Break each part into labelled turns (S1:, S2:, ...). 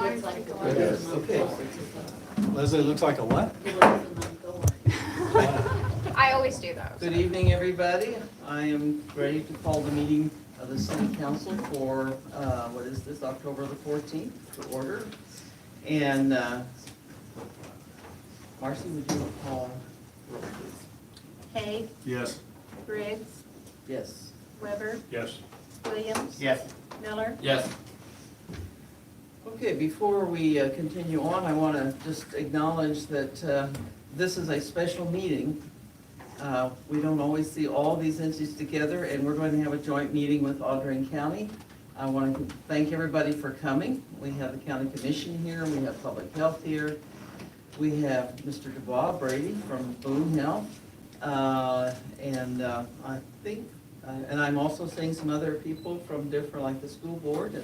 S1: looks like a
S2: It is, okay. Leslie looks like a what?
S3: I always do those.
S4: Good evening, everybody. I am ready to call the meeting of the City Council for, what is this, October the 14th, to order. And Marcy, would you call roll, please?
S1: Hay,
S2: Yes.
S1: Briggs,
S4: Yes.
S1: Weber,
S2: Yes.
S1: Williams,
S2: Yes.
S1: Miller.
S2: Yes.
S4: Okay, before we continue on, I want to just acknowledge that this is a special meeting. We don't always see all these entities together, and we're going to have a joint meeting with Audrain County. I want to thank everybody for coming. We have the County Commission here, we have Public Health here, we have Mr. Dubois Brady from Boone Health, and I think, and I'm also seeing some other people from different, like the school board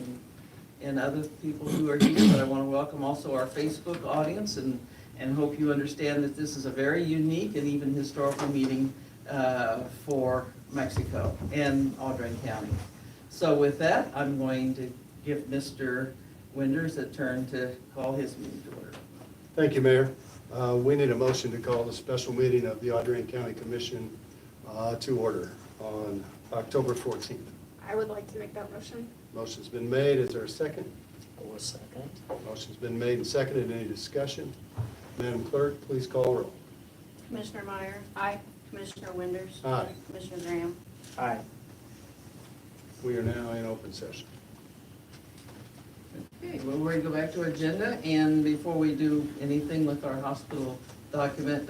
S4: and other people who are here, but I want to welcome also our Facebook audience and hope you understand that this is a very unique and even historical meeting for Mexico and Audrain County. So with that, I'm going to give Mr. Winders a turn to call his meeting to order.
S5: Thank you, Mayor. We need a motion to call the special meeting of the Audrain County Commission to order on October 14th.
S3: I would like to make that motion.
S5: Motion's been made. Is there a second?
S6: Or second.
S5: Motion's been made and seconded. Any discussion? Madam Clerk, please call roll.
S1: Commissioner Meyer,
S3: Aye.
S1: Commissioner Winders.
S5: Aye.
S1: Commissioner Graham.
S6: Aye.
S5: We are now in open session.
S4: Okay, well, we're going to go back to agenda, and before we do anything with our hospital document,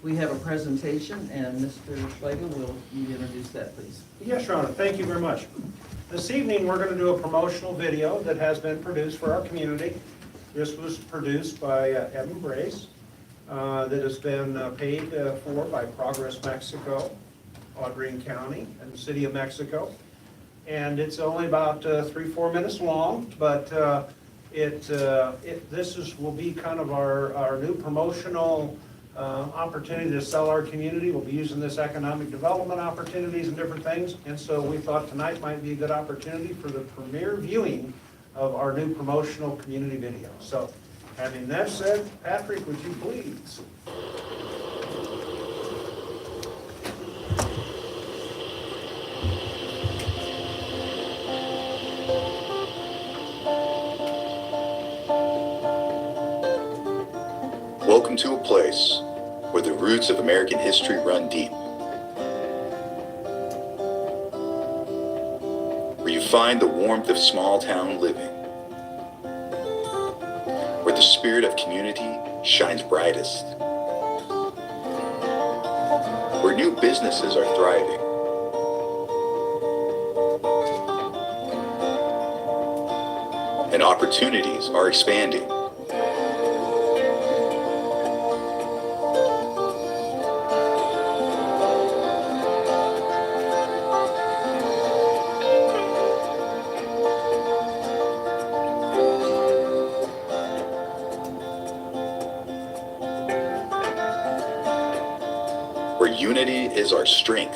S4: we have a presentation, and Mr. Schlegel, will you introduce that, please?
S7: Yes, Your Honor, thank you very much. This evening, we're going to do a promotional video that has been produced for our community. This was produced by Evan Brace, that has been paid for by Progress Mexico, Audrain County, and the City of Mexico. And it's only about 3-4 minutes long, but this will be kind of our new promotional opportunity to sell our community. We'll be using this economic development opportunities and different things. And so we thought tonight might be a good opportunity for the premiere viewing of our new promotional community video. So having that said, Patrick, would you please?
S8: Welcome to a place where the roots of American history run deep. Where you find the warmth of small town living. Where the spirit of community shines brightest. Where new businesses are thriving. And opportunities are expanding. Where unity is our strength.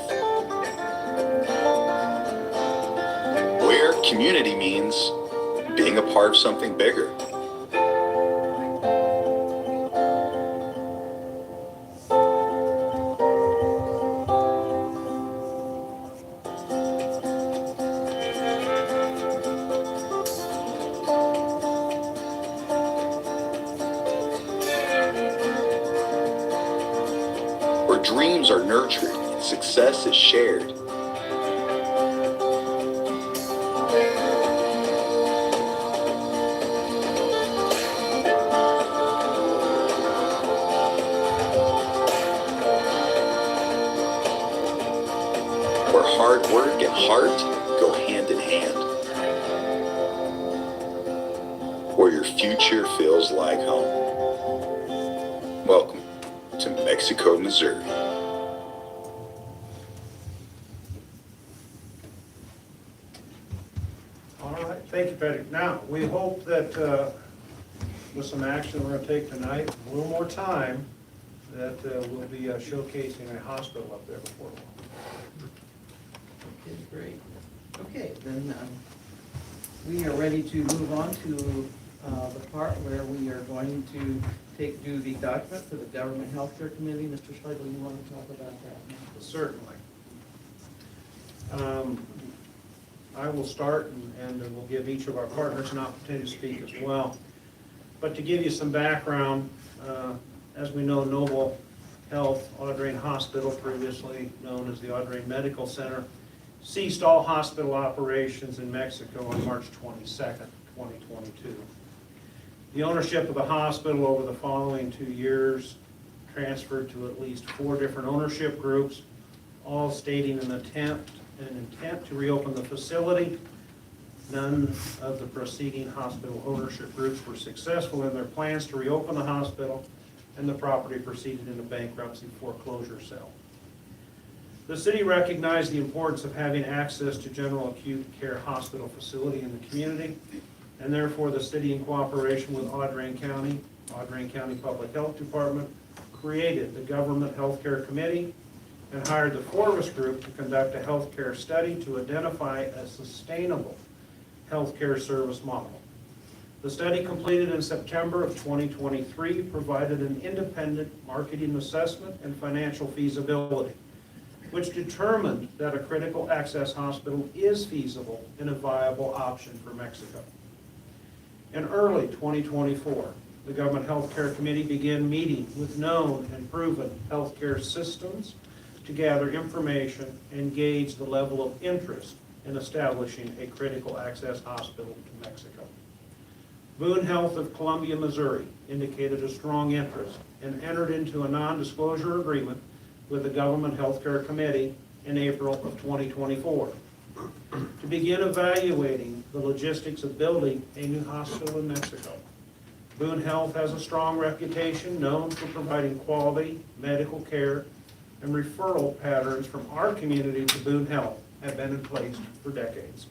S8: Where community means being a part of something bigger. Where dreams are nurtured and success is shared. Where hard work and heart go hand in hand. Where your future feels like home. Welcome to Mexico, Missouri.
S7: All right, thank you, Patrick. Now, we hope that with some action we're going to take tonight, a little more time, that we'll be showcasing a hospital up there before long.
S4: Okay, great. Okay, then we are ready to move on to the part where we are going to do the document for the Government Healthcare Committee. Mr. Schlegel, you want to talk about that?
S7: Certainly. I will start, and we'll give each of our partners an opportunity to speak as well. But to give you some background, as we know, Noble Health Audrain Hospital, previously known as the Audrain Medical Center, ceased all hospital operations in Mexico on March 22nd, 2022. The ownership of the hospital over the following 2 years transferred to at least 4 different ownership groups, all stating an intent to reopen the facility. None of the preceding hospital ownership groups were successful in their plans to reopen the hospital, and the property proceeded in a bankruptcy foreclosure sale. The city recognized the importance of having access to general acute care hospital facility in the community, and therefore the city, in cooperation with Audrain County Public Health Department, created the Government Healthcare Committee and hired the Forvis Group to conduct a healthcare study to identify a sustainable healthcare service model. The study, completed in September of 2023, provided an independent marketing assessment and financial feasibility, which determined that a critical access hospital is feasible and a viable option for Mexico. In early 2024, the Government Healthcare Committee began meeting with known and proven healthcare systems to gather information and gauge the level of interest in establishing a critical access hospital to Mexico. Boone Health of Columbia, Missouri indicated a strong interest and entered into a non-disclosure agreement with the Government Healthcare Committee in April of 2024 to begin evaluating the logistics of building a new hospital in Mexico. Boone Health has a strong reputation, known for providing quality medical care, and referral patterns from our community to Boone Health have been in place for decades.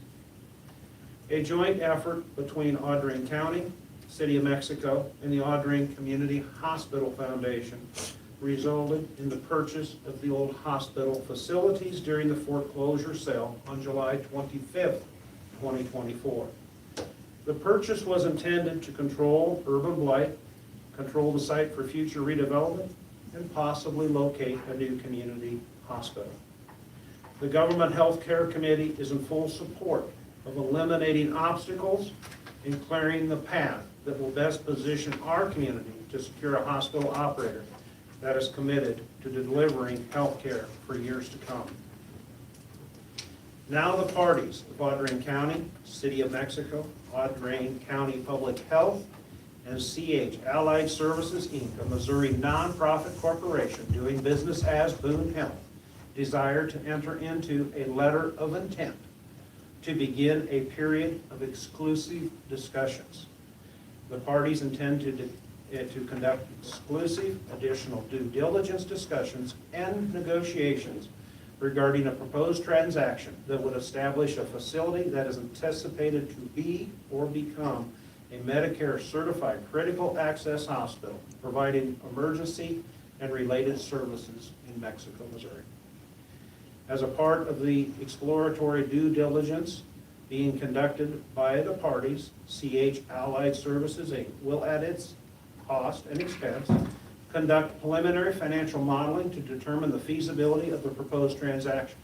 S7: A joint effort between Audrain County, City of Mexico, and the Audrain Community Hospital Foundation resulted in the purchase of the old hospital facilities during the foreclosure sale on July 25th, 2024. The purchase was intended to control urban blight, control the site for future redevelopment, and possibly locate a new community hospital. The Government Healthcare Committee is in full support of eliminating obstacles and clearing the path that will best position our community to secure a hospital operator that is committed to delivering health care for years to come. Now the parties of Audrain County, City of Mexico, Audrain County Public Health, and CH Allied Services, Inc., a Missouri nonprofit corporation doing business as Boone Health, desire to enter into a letter of intent to begin a period of exclusive discussions. The parties intend to conduct exclusive additional due diligence discussions and negotiations regarding a proposed transaction that would establish a facility that is anticipated to be or become a Medicare certified critical access hospital providing emergency and related services in Mexico, Missouri. As a part of the exploratory due diligence being conducted by the parties, CH Allied Services, Inc. will, at its cost and expense, conduct preliminary financial modeling to determine the feasibility of the proposed transaction.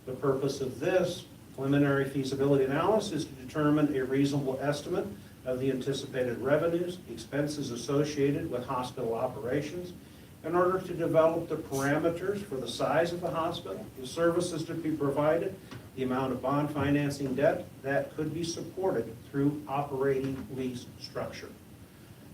S7: The purpose of this preliminary feasibility analysis is to determine a reasonable estimate of the anticipated revenues, expenses associated with hospital operations, in order to develop the parameters for the size of the hospital, the services to be provided, the amount of bond financing debt that could be supported through operating lease structure.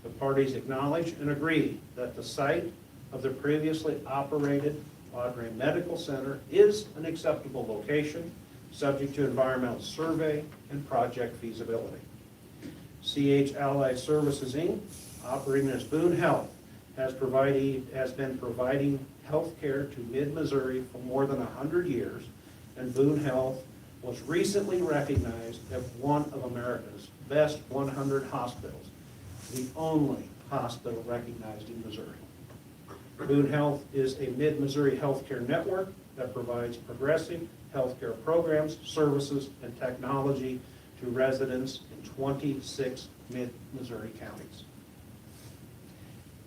S7: The parties acknowledge and agree that the site of the previously operated Audrain Medical Center is an acceptable location, subject to environmental survey and project feasibility. CH Allied Services, Inc., operating as Boone Health, has been providing health care to mid-Missouri for more than 100 years, and Boone Health was recently recognized as one of America's best 100 hospitals, the only hospital recognized in Missouri. Boone Health is a mid-Missouri healthcare network that provides progressive healthcare programs, services, and technology to residents in 26 mid-Missouri counties.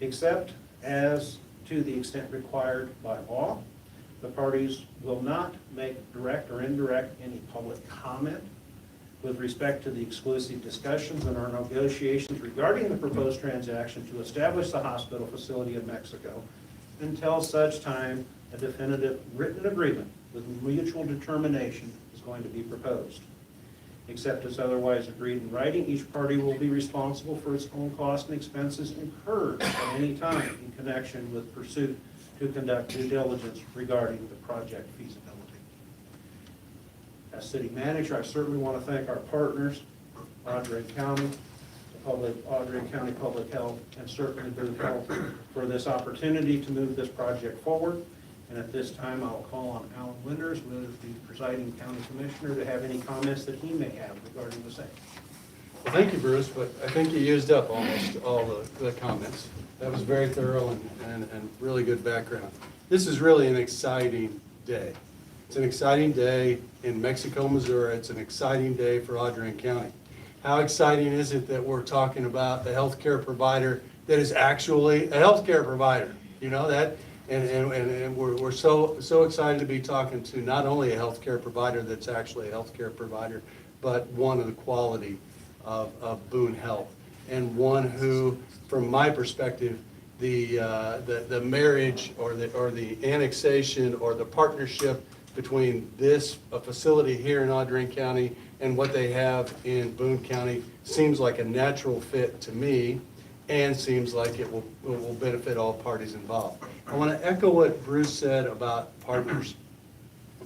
S7: Except as to the extent required by law, the parties will not make direct or indirect any public comment with respect to the exclusive discussions in our negotiations regarding the proposed transaction to establish the hospital facility in Mexico until such time a definitive written agreement with mutual determination is going to be proposed. Except as otherwise agreed in writing, each party will be responsible for its own costs and expenses incurred at any time in connection with pursuit to conduct due diligence regarding the project feasibility. As city manager, I certainly want to thank our partners, Audrain County, Audrain County Public Health, and certainly Boone Health for this opportunity to move this project forward. And at this time, I'll call on Alan Winters, with the presiding county commissioner, to have any comments that he may have regarding the same.
S2: Well, thank you, Bruce, but I think you used up almost all the comments. That was very thorough and really good background. This is really an exciting day. It's an exciting day in Mexico, Missouri. It's an exciting day for Audrain County. How exciting is it that we're talking about a healthcare provider that is actually a healthcare provider? You know that, and we're so excited to be talking to not only a healthcare provider that's actually a healthcare provider, but one of the quality of Boone Health, and one who, from my perspective, the marriage or the annexation or the partnership between this facility here in Audrain County and what they have in Boone County seems like a natural fit to me, and seems like it will benefit all parties involved. I want to echo what Bruce said about partners.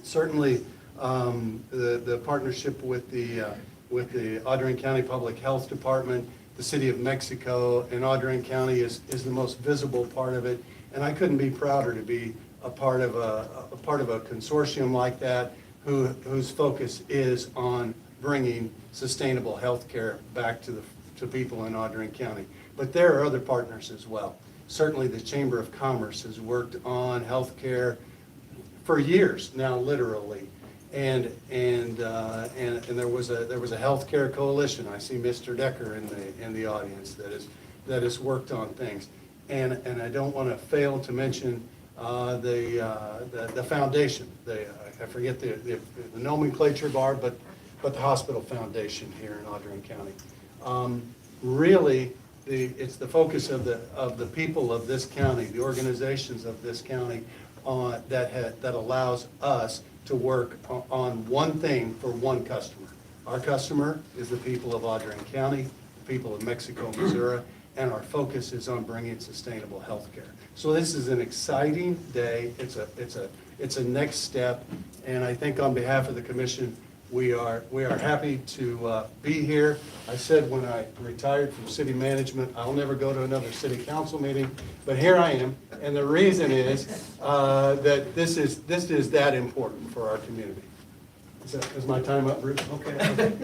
S2: Certainly, the partnership with the Audrain County Public Health Department, the City of Mexico, and Audrain County is the most visible part of it, and I couldn't be prouder to be a part of a consortium like that, whose focus is on bringing sustainable health care back to people in Audrain County. But there are other partners as well. Certainly the Chamber of Commerce has worked on health care for years now, literally. And there was a healthcare coalition. I see Mr. Decker in the audience that has worked on things. And I don't want to fail to mention the foundation. I forget the nomenclature bar, but the hospital foundation here in Audrain County. Really, it's the focus of the people of this county, the organizations of this county, that allows us to work on one thing for one customer. Our customer is the people of Audrain County, the people of Mexico, Missouri, and our focus is on bringing sustainable health care. So this is an exciting day. It's a next step, and I think on behalf of the commission, we are happy to be here. I said when I retired from city management, I'll never go to another city council meeting, but here I am, and the reason is that this is that important for our community. Is my time up, Bruce?
S7: Okay.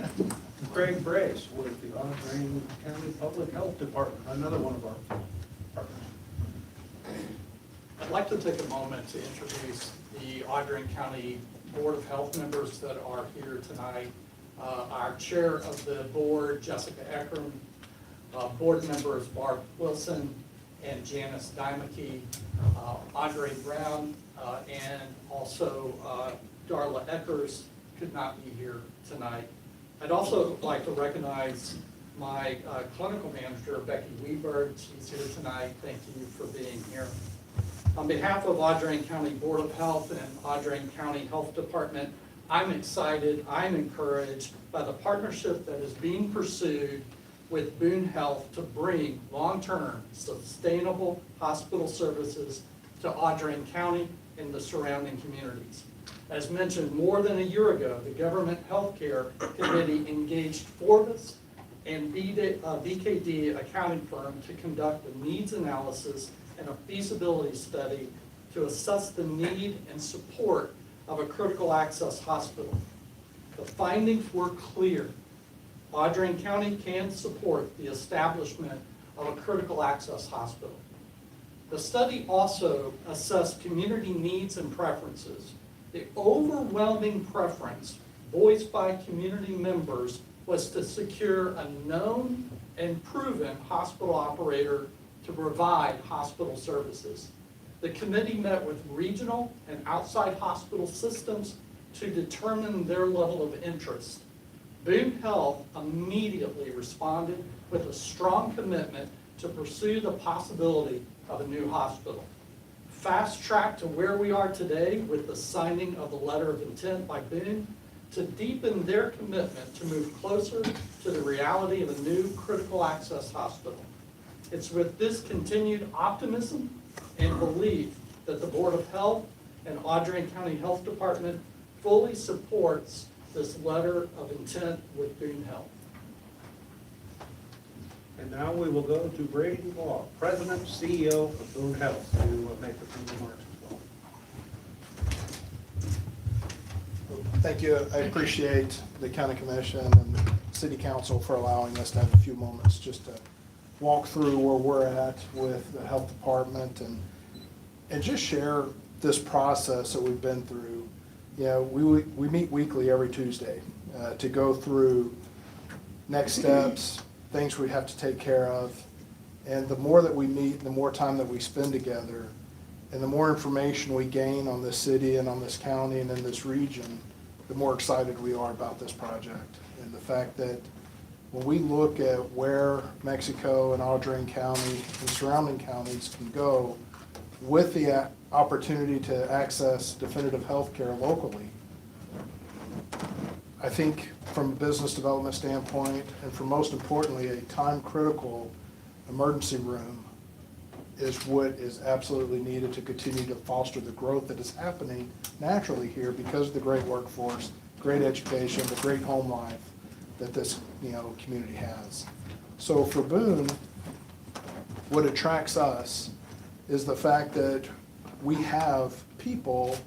S7: Craig Brace with the Audrain County Public Health Department, another one of our partners.
S6: I'd like to take a moment to introduce the Audrain County Board of Health members that are here tonight. Our chair of the board, Jessica Eckram, board members Barb Wilson and Janice Dymeke, Andre Brown, and also Darla Eckers could not be here tonight. I'd also like to recognize my clinical manager, Becky Weberg. She's here tonight. Thank you for being here. On behalf of Audrain County Board of Health and Audrain County Health Department, I'm excited, I'm encouraged by the partnership that is being pursued with Boone Health to bring long-term sustainable hospital services to Audrain County and the surrounding communities. As mentioned more than a year ago, the Government Healthcare Committee engaged Forbes and BKD accounting firm to conduct a needs analysis and a feasibility study to assess the need and support of a critical access hospital. The findings were clear. Audrain County can support the establishment of a critical access hospital. The study also assessed community needs and preferences. The overwhelming preference voiced by community members was to secure a known and proven hospital operator to provide hospital services. The committee met with regional and outside hospital systems to determine their level of interest. Boone Health immediately responded with a strong commitment to pursue the possibility of a new hospital. Fast track to where we are today with the signing of the letter of intent by Boone to deepen their commitment to move closer to the reality of a new critical access hospital. It's with this continued optimism and belief that the Board of Health and Audrain County Health Department fully supports this letter of intent with Boone Health.
S7: And now we will go to Brady Law, President, CEO of Boone Health, to make a few remarks as well.
S9: Thank you. I appreciate the county commission and city council for allowing us to have a few moments just to walk through where we're at with the health department and just share this process that we've been through. You know, we meet weekly every Tuesday to go through next steps, things we have to take care of. And the more that we meet, the more time that we spend together, and the more information we gain on this city and on this county and in this region, the more excited we are about this project. And the fact that when we look at where Mexico and Audrain County and surrounding counties can go with the opportunity to access definitive health care locally, I think from a business development standpoint, and for most importantly, a time-critical emergency room is what is absolutely needed to continue to foster the growth that is happening naturally here because of the great workforce, great education, the great home life that this community has. So for Boone, what attracts us is the fact that we have people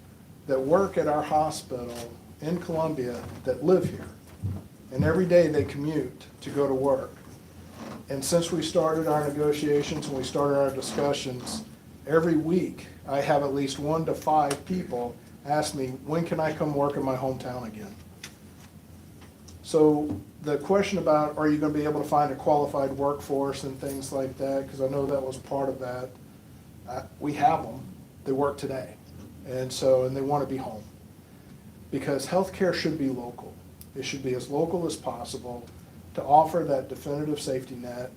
S9: that work at our hospital in Columbia that live here. And every day they commute to go to work. And since we started our negotiations and we started our discussions, every week I have at least 1 to 5 people ask me, when can I come work in my hometown again? So the question about, are you going to be able to find a qualified workforce and things like that, because I know that was part of that, we have them. They work today. And they want to be home. Because healthcare should be local. It should be as local as possible to offer that definitive safety net,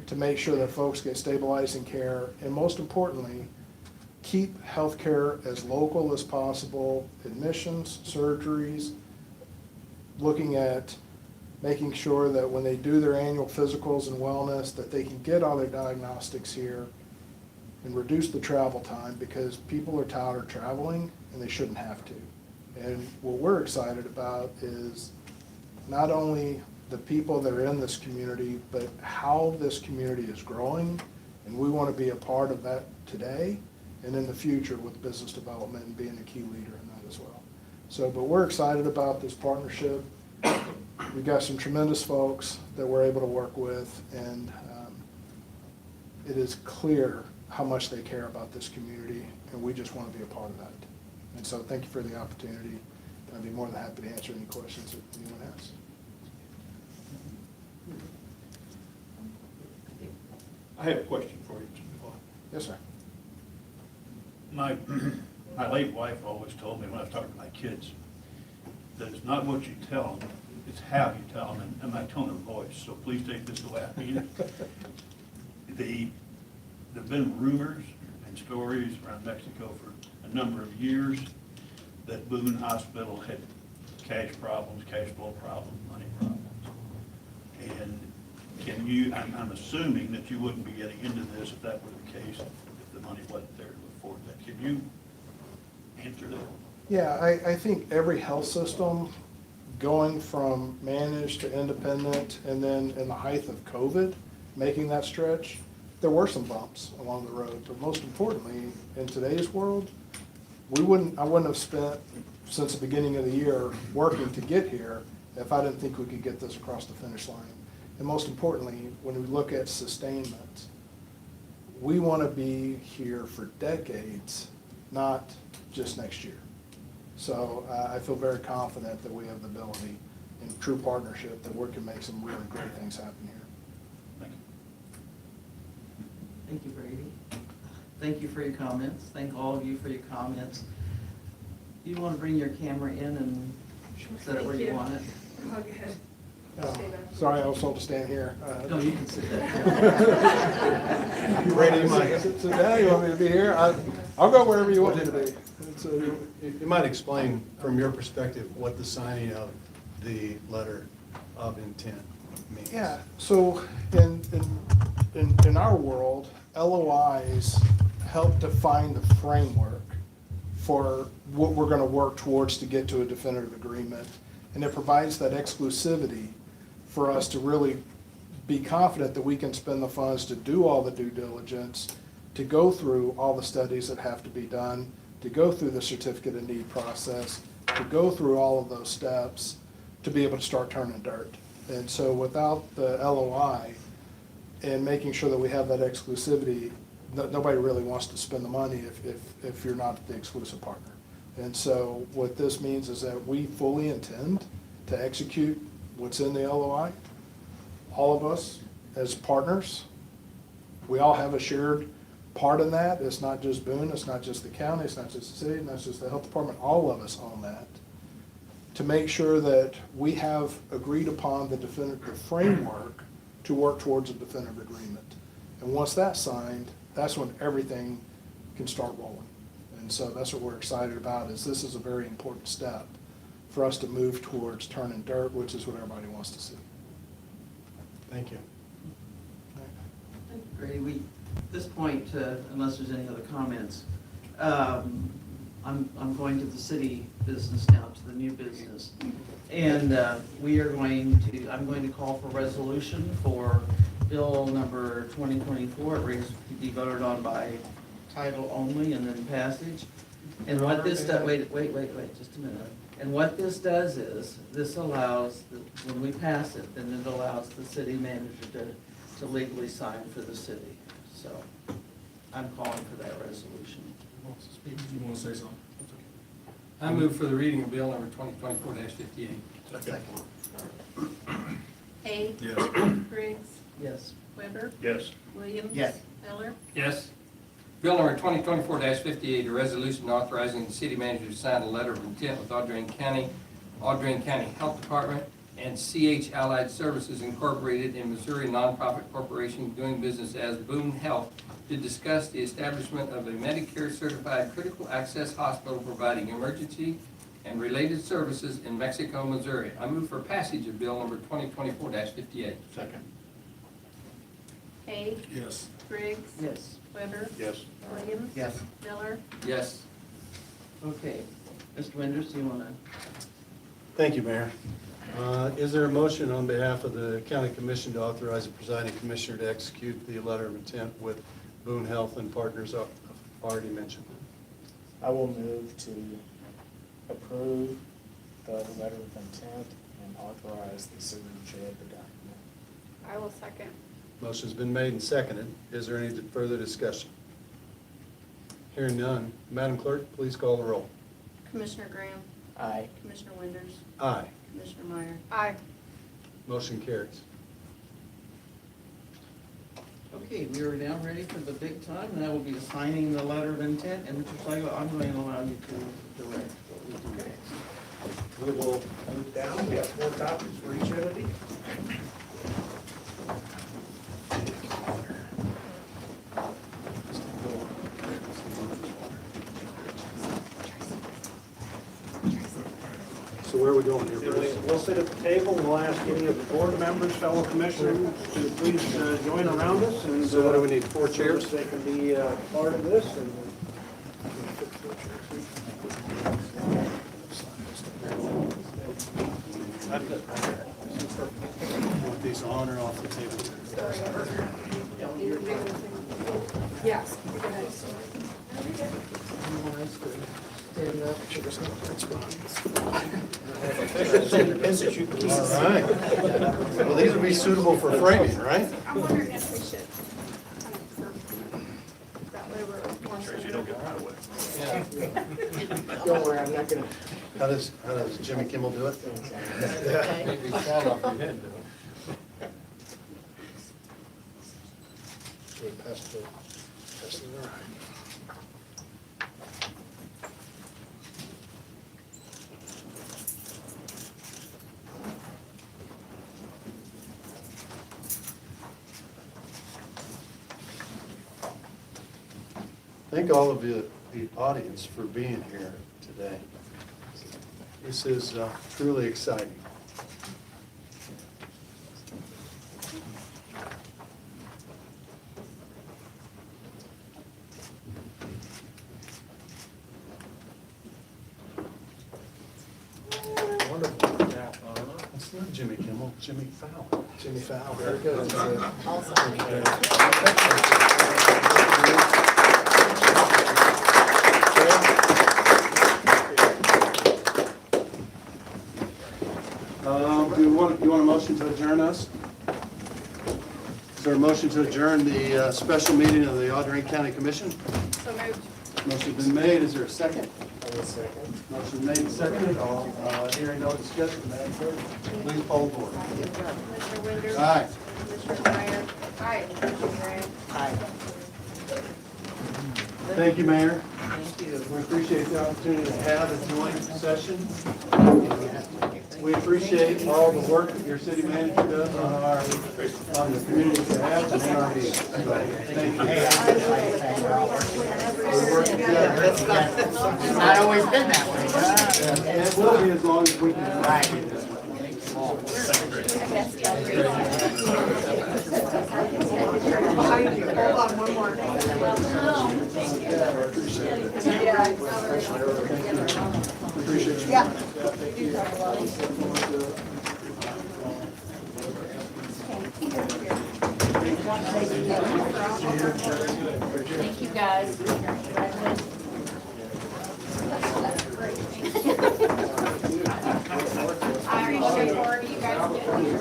S9: to make sure that folks get stabilizing care, and most importantly, keep healthcare as local as possible, admissions, surgeries, looking at making sure that when they do their annual physicals and wellness, that they can get all their diagnostics here and reduce the travel time, because people are tired of traveling and they shouldn't have to. And what we're excited about is not only the people that are in this community, but how this community is growing. And we want to be a part of that today and in the future with business development and being a key leader in that as well. But we're excited about this partnership. We've got some tremendous folks that we're able to work with, and it is clear how much they care about this community, and we just want to be a part of that. And so thank you for the opportunity. I'd be more than happy to answer any questions that anyone has.
S10: I have a question for you.
S9: Yes, sir.
S10: My late wife always told me when I was talking to my kids that it's not what you tell them, it's how you tell them, and my tone of voice. So please take this the way I mean it. There've been rumors and stories around Mexico for a number of years that Boone Hospital had cash problems, cash flow problems, money problems. And I'm assuming that you wouldn't be getting into this if that were the case, if the money wasn't there to afford that. Can you answer that?
S9: Yeah, I think every health system going from managed to independent, and then in the height of COVID, making that stretch, there were some bumps along the road. But most importantly, in today's world, I wouldn't have spent since the beginning of the year working to get here if I didn't think we could get this across the finish line. And most importantly, when we look at sustainment, we want to be here for decades, not just next year. So I feel very confident that we have the ability in true partnership that we can make some really great things happen here.
S4: Thank you, Brady. Thank you for your comments. Thank all of you for your comments. Do you want to bring your camera in and set it where you want it?
S3: Oh, good.
S9: Sorry, I was told to stand here.
S4: No, you can sit there.
S9: You ready, Mike? Sit down, you want me to be here? I'll go wherever you want me to be.
S5: You might explain from your perspective what the signing of the letter of intent means.
S9: Yeah, so in our world, LOIs help define the framework for what we're gonna work towards to get to a definitive agreement. And it provides that exclusivity for us to really be confident that we can spend the funds to do all the due diligence, to go through all the studies that have to be done, to go through the certificate of need process, to go through all of those steps, to be able to start turning dirt. And so without the LOI and making sure that we have that exclusivity, nobody really wants to spend the money if you're not the exclusive partner. And so what this means is that we fully intend to execute what's in the LOI. All of us as partners, we all have a shared part in that. It's not just Boone, it's not just the county, it's not just the city, not just the health department, all of us own that. To make sure that we have agreed upon the definitive framework to work towards a definitive agreement. And once that's signed, that's when everything can start rolling. And so that's what we're excited about, is this is a very important step for us to move towards turning dirt, which is what everybody wants to see.
S5: Thank you.
S4: Thank you, Brady. At this point, unless there's any other comments, I'm going to the city business now, to the new business. And I'm going to call for resolution for bill number 2024. It reads to be voted on by title only and then passage. And what this does, wait, just a minute. And what this does is, this allows, when we pass it, then it allows the city manager to legally sign for the city. So I'm calling for that resolution.
S11: You want to say something? I move for the reading of bill number 2024-58.
S4: Second.
S1: Hay.
S10: Yes.
S1: Briggs.
S4: Yes.
S1: Weber.
S10: Yes.
S1: Williams.
S11: Yes.
S1: Miller.
S11: Yes. Bill number 2024-58, a resolution authorizing the city manager to sign a letter of intent with Audrain County Health Department, and CH Allied Services Incorporated in Missouri nonprofit corporation doing business as Boone Health to discuss the establishment of a Medicare-certified critical access hospital providing emergency and related services in Mexico, Missouri. I move for passage of bill number 2024-58.
S10: Second.
S1: Hay.
S10: Yes.
S1: Briggs.
S4: Yes.
S1: Weber.
S10: Yes.
S1: Williams.
S4: Yes.
S1: Miller.
S11: Yes.
S4: Okay. Mr. Winters, do you want to?
S5: Thank you, Mayor. Is there a motion on behalf of the county commission to authorize the presiding commissioner to execute the letter of intent with Boone Health and Partners already mentioned?
S12: I will move to approve the letter of intent and authorize the signature of the document.
S3: I will second.
S5: Motion's been made and seconded. Is there any further discussion? Hearing none. Madam Clerk, please call the roll.
S1: Commissioner Graham.
S12: Aye.
S1: Commissioner Winters.
S5: Aye.
S1: Commissioner Meyer.
S3: Aye.
S5: Motion carries.
S4: Okay, we are now ready for the big time, and that will be signing the letter of intent. And Mr. Flagel, I'm going to allow you to direct what we do next.
S7: We will move down, we have 4 copies for each entity.
S5: So where are we going here, Bruce?
S7: We'll sit at the table, and we'll ask any of the board members, fellow commissioners, to please join around us, and
S5: So what do we need, 4 chairs?
S7: so they can be part of this, and
S5: Want these on or off the table?
S3: Yes.
S4: Stand up.
S7: pins that you can keep.
S5: All right. Well, these would be suitable for framing, right?
S3: I'm wondering if we should kind of, that way we're one.
S10: Tracy, don't get out of the way.
S12: Don't worry, I'm not gonna.
S5: How does Jimmy Kimmel do it?
S11: Maybe fall off your head, though.
S9: Good, pass it around.
S5: Thank all of you, the audience, for being here today. This is truly exciting.
S9: Wonderful.
S5: It's not Jimmy Kimmel, Jimmy Fallon.
S9: Jimmy Fallon, very good. That's
S5: You want a motion to adjourn us? Is there a motion to adjourn the special meeting of the Audrain County Commission?
S3: So moved.
S5: Motion's been made, is there a second?
S12: I will second.
S5: Motion made and seconded, all, hearing no discussion, Madam Clerk, please poll the board.
S1: Commissioner Winters?
S5: Aye.
S1: Commissioner Meyer? Aye. Commissioner Graham?
S5: Thank you, Mayor.
S4: Thank you.
S5: We appreciate the opportunity to have a joint session. We appreciate all the work that your city manager does on the community behalf and in our meetings. So, thank you. We work together.
S12: It's not always been that way.
S5: And it will be as long as we can.
S3: Behind you, hold on one more.
S5: Appreciate you.
S3: Yeah.
S1: Thank you, guys.
S3: I appreciate more you guys getting here.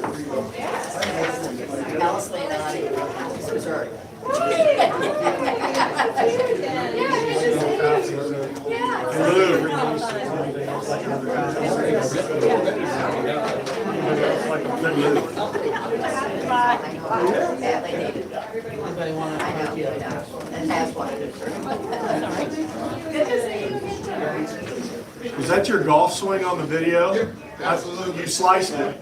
S12: So sorry.
S4: Anybody want to?
S13: Is that your golf swing on the video? Absolutely. You sliced it.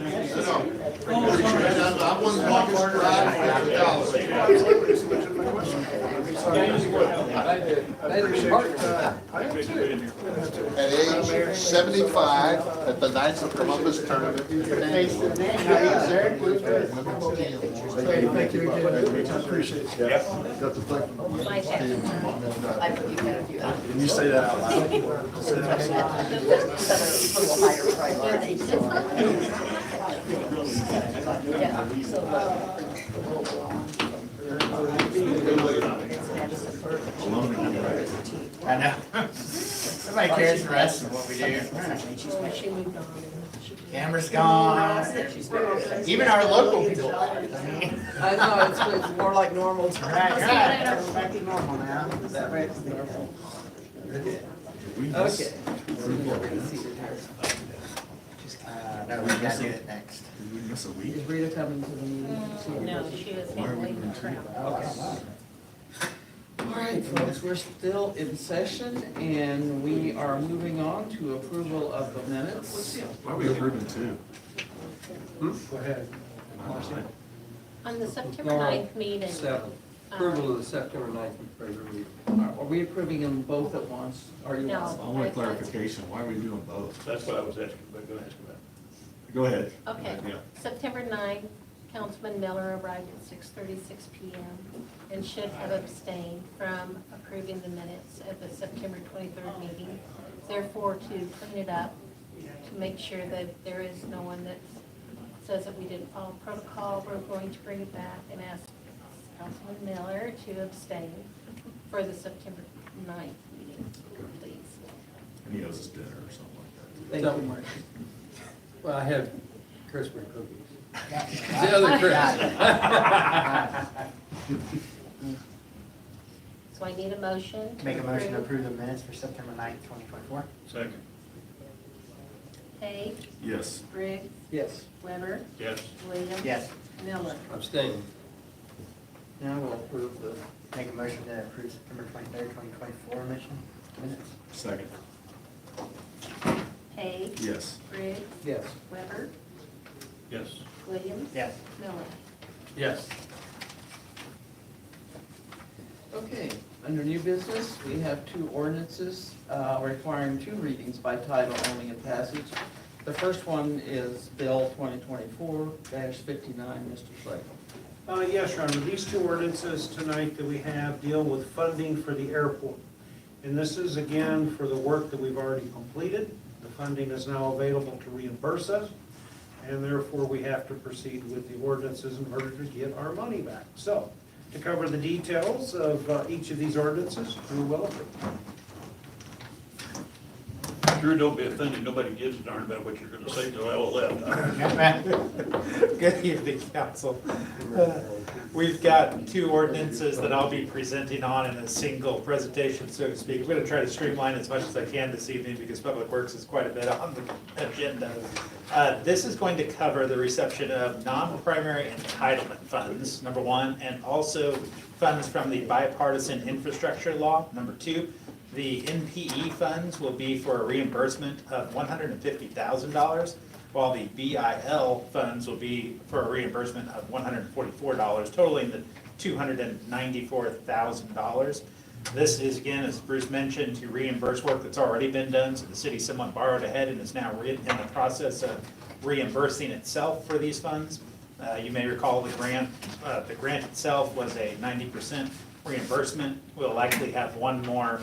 S14: At age 75, at the Knights of Columbus tournament.
S5: Thank you again. I appreciate it. Got to thank you.
S13: Can you say that out loud? Say that out loud.
S12: I know. Nobody cares the rest of what we do. Camera's gone. Even our local people.
S4: I know, it's more like normal.
S12: Right. We're back to normal now.
S4: That way it's normal. Okay.
S12: No, we gotta do it next.
S4: Is Rita coming to the meeting?
S1: No, she was handling the crowd.
S4: All right, folks, we're still in session and we are moving on to approval of the minutes.
S13: Why are we approving two?
S5: Go ahead.
S1: On the September 9th meeting.
S11: Approval of the September 9th regular meeting.
S4: Are we approving them both at once? Or you
S1: No.
S4: want?
S13: I want clarification. Why are we doing both?
S10: That's what I was asking, but go ahead.
S13: Go ahead.
S1: Okay,
S13: Yeah.
S1: September 9th, Councilman Miller arrived at 6:36 PM and should have abstained from approving the minutes at the September 23rd meeting. Therefore, to clean it up, to make sure that there is no one that says that we didn't follow protocol, we're going to bring it back and ask Councilman Miller to abstain for the September 9th meeting, please.
S13: And he owes us dinner or something like
S4: Thank you, Mark.
S11: Well, I have Christmas cookies. The other Christmas.
S1: So I need a motion.
S12: Make a motion to approve the minutes for September 9th, 2024.
S13: that. Second.
S1: Page,
S13: Yes.
S1: Briggs,
S4: Yes.
S1: Weber,
S10: Yes.
S1: Williams.
S12: Yes.
S1: Miller.
S11: Abstain.
S4: Now we'll approve the,
S12: Make a motion to approve September 23rd, 2024 minutes.
S13: Second.
S1: Haig.
S13: Yes.
S1: Briggs.
S4: yes.
S1: Weber.
S10: Yes.
S1: Williams.
S12: Yes.
S1: Miller.
S11: Yes.
S4: Okay, under new business, we have two ordinances requiring two readings by title only and passage. The first one is Bill 2024-59, Mr. Schlegel.
S7: Yes, Your Honor, these two ordinances tonight that we have deal with funding for the airport. And this is again for the work that we've already completed. The funding is now available to reimburse us, and therefore we have to proceed with the ordinances in order to get our money back. So, to cover the details of each of these ordinances, Drew Williford.
S10: Drew, don't be offended, nobody gives a darn about what you're gonna say till I will left.
S15: Good evening, council. We've got two ordinances that I'll be presenting on in a single presentation, so to speak. I'm going to try to streamline as much as I can this evening because Public Works is quite a bit on the agenda. This is going to cover the reception of non-primary entitlement funds, number one, and also funds from the bipartisan infrastructure law, number two. The NPE funds will be for a reimbursement of $150,000, while the BIL funds will be for a reimbursement of $144, totaling the $294,000. This is, again, as Bruce mentioned, to reimburse work that's already been done, so the city somewhat borrowed ahead and is now in the process of reimbursing itself for these funds. You may recall the grant itself was a 90% reimbursement. We'll likely have one more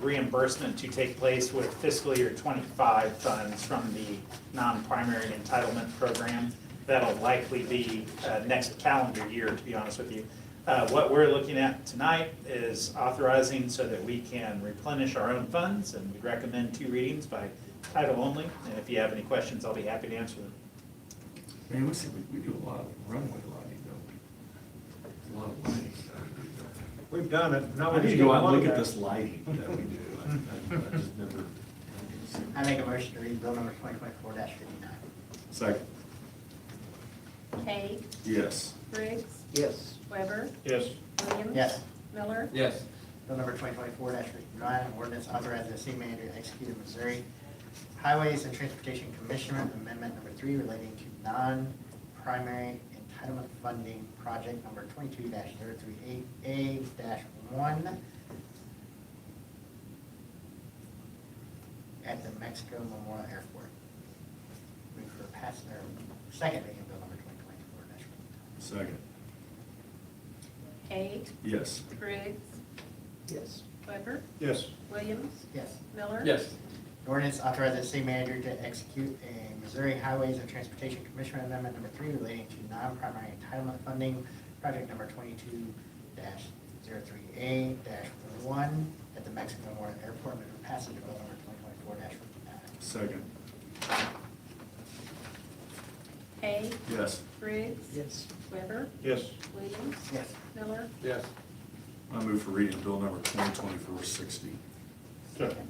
S15: reimbursement to take place with fiscal year 25 funds from the non-primary entitlement program. That'll likely be next calendar year, to be honest with you. What we're looking at tonight is authorizing so that we can replenish our own funds, and we recommend two readings by title only. And if you have any questions, I'll be happy to answer them.
S13: Man, we do a lot of runway lighting, don't we? A lot of lighting.
S7: We've done it. Now
S13: I
S7: we
S13: need
S7: just
S13: to go
S7: get
S13: out and
S7: one
S13: look at
S7: back.
S13: this lighting that we do. I just never.
S12: I make a motion to read bill number 2024-59.
S13: Second.
S1: Haig.
S13: Yes.
S1: Briggs.
S4: Yes.
S1: Weber.
S10: Yes.
S1: Williams.
S12: Yes.
S1: Miller.
S11: Yes.
S12: Bill number 2024-59, ordinance authorizing the city manager to execute a Missouri Highways and Transportation Commission Amendment number 3 relating to non-primary entitlement funding project number 22-038A-1 at the Mexico Memorial Airport. Move for second reading of bill number 2024-59.
S13: Second.
S1: Haig.
S13: Yes.
S1: Briggs.
S4: Yes.
S1: Weber.
S7: Yes.
S1: Williams.
S12: Yes.
S1: Miller.
S11: Yes.
S12: An ordinance authorizing the city manager to execute a Missouri Highways and Transportation Commission Amendment number 3 relating to non-primary entitlement funding, project number 22-038A-1 at the Mexican Memorial Airport. Move for passage of bill number 2024-59.
S13: Second.
S1: Haig.
S13: Yes.
S1: Briggs.
S4: Yes.
S1: Weber.
S7: Yes.
S1: Williams.
S12: Yes.
S1: Miller.
S2: Yes.
S13: I move for reading bill number 2024-60.
S7: Second.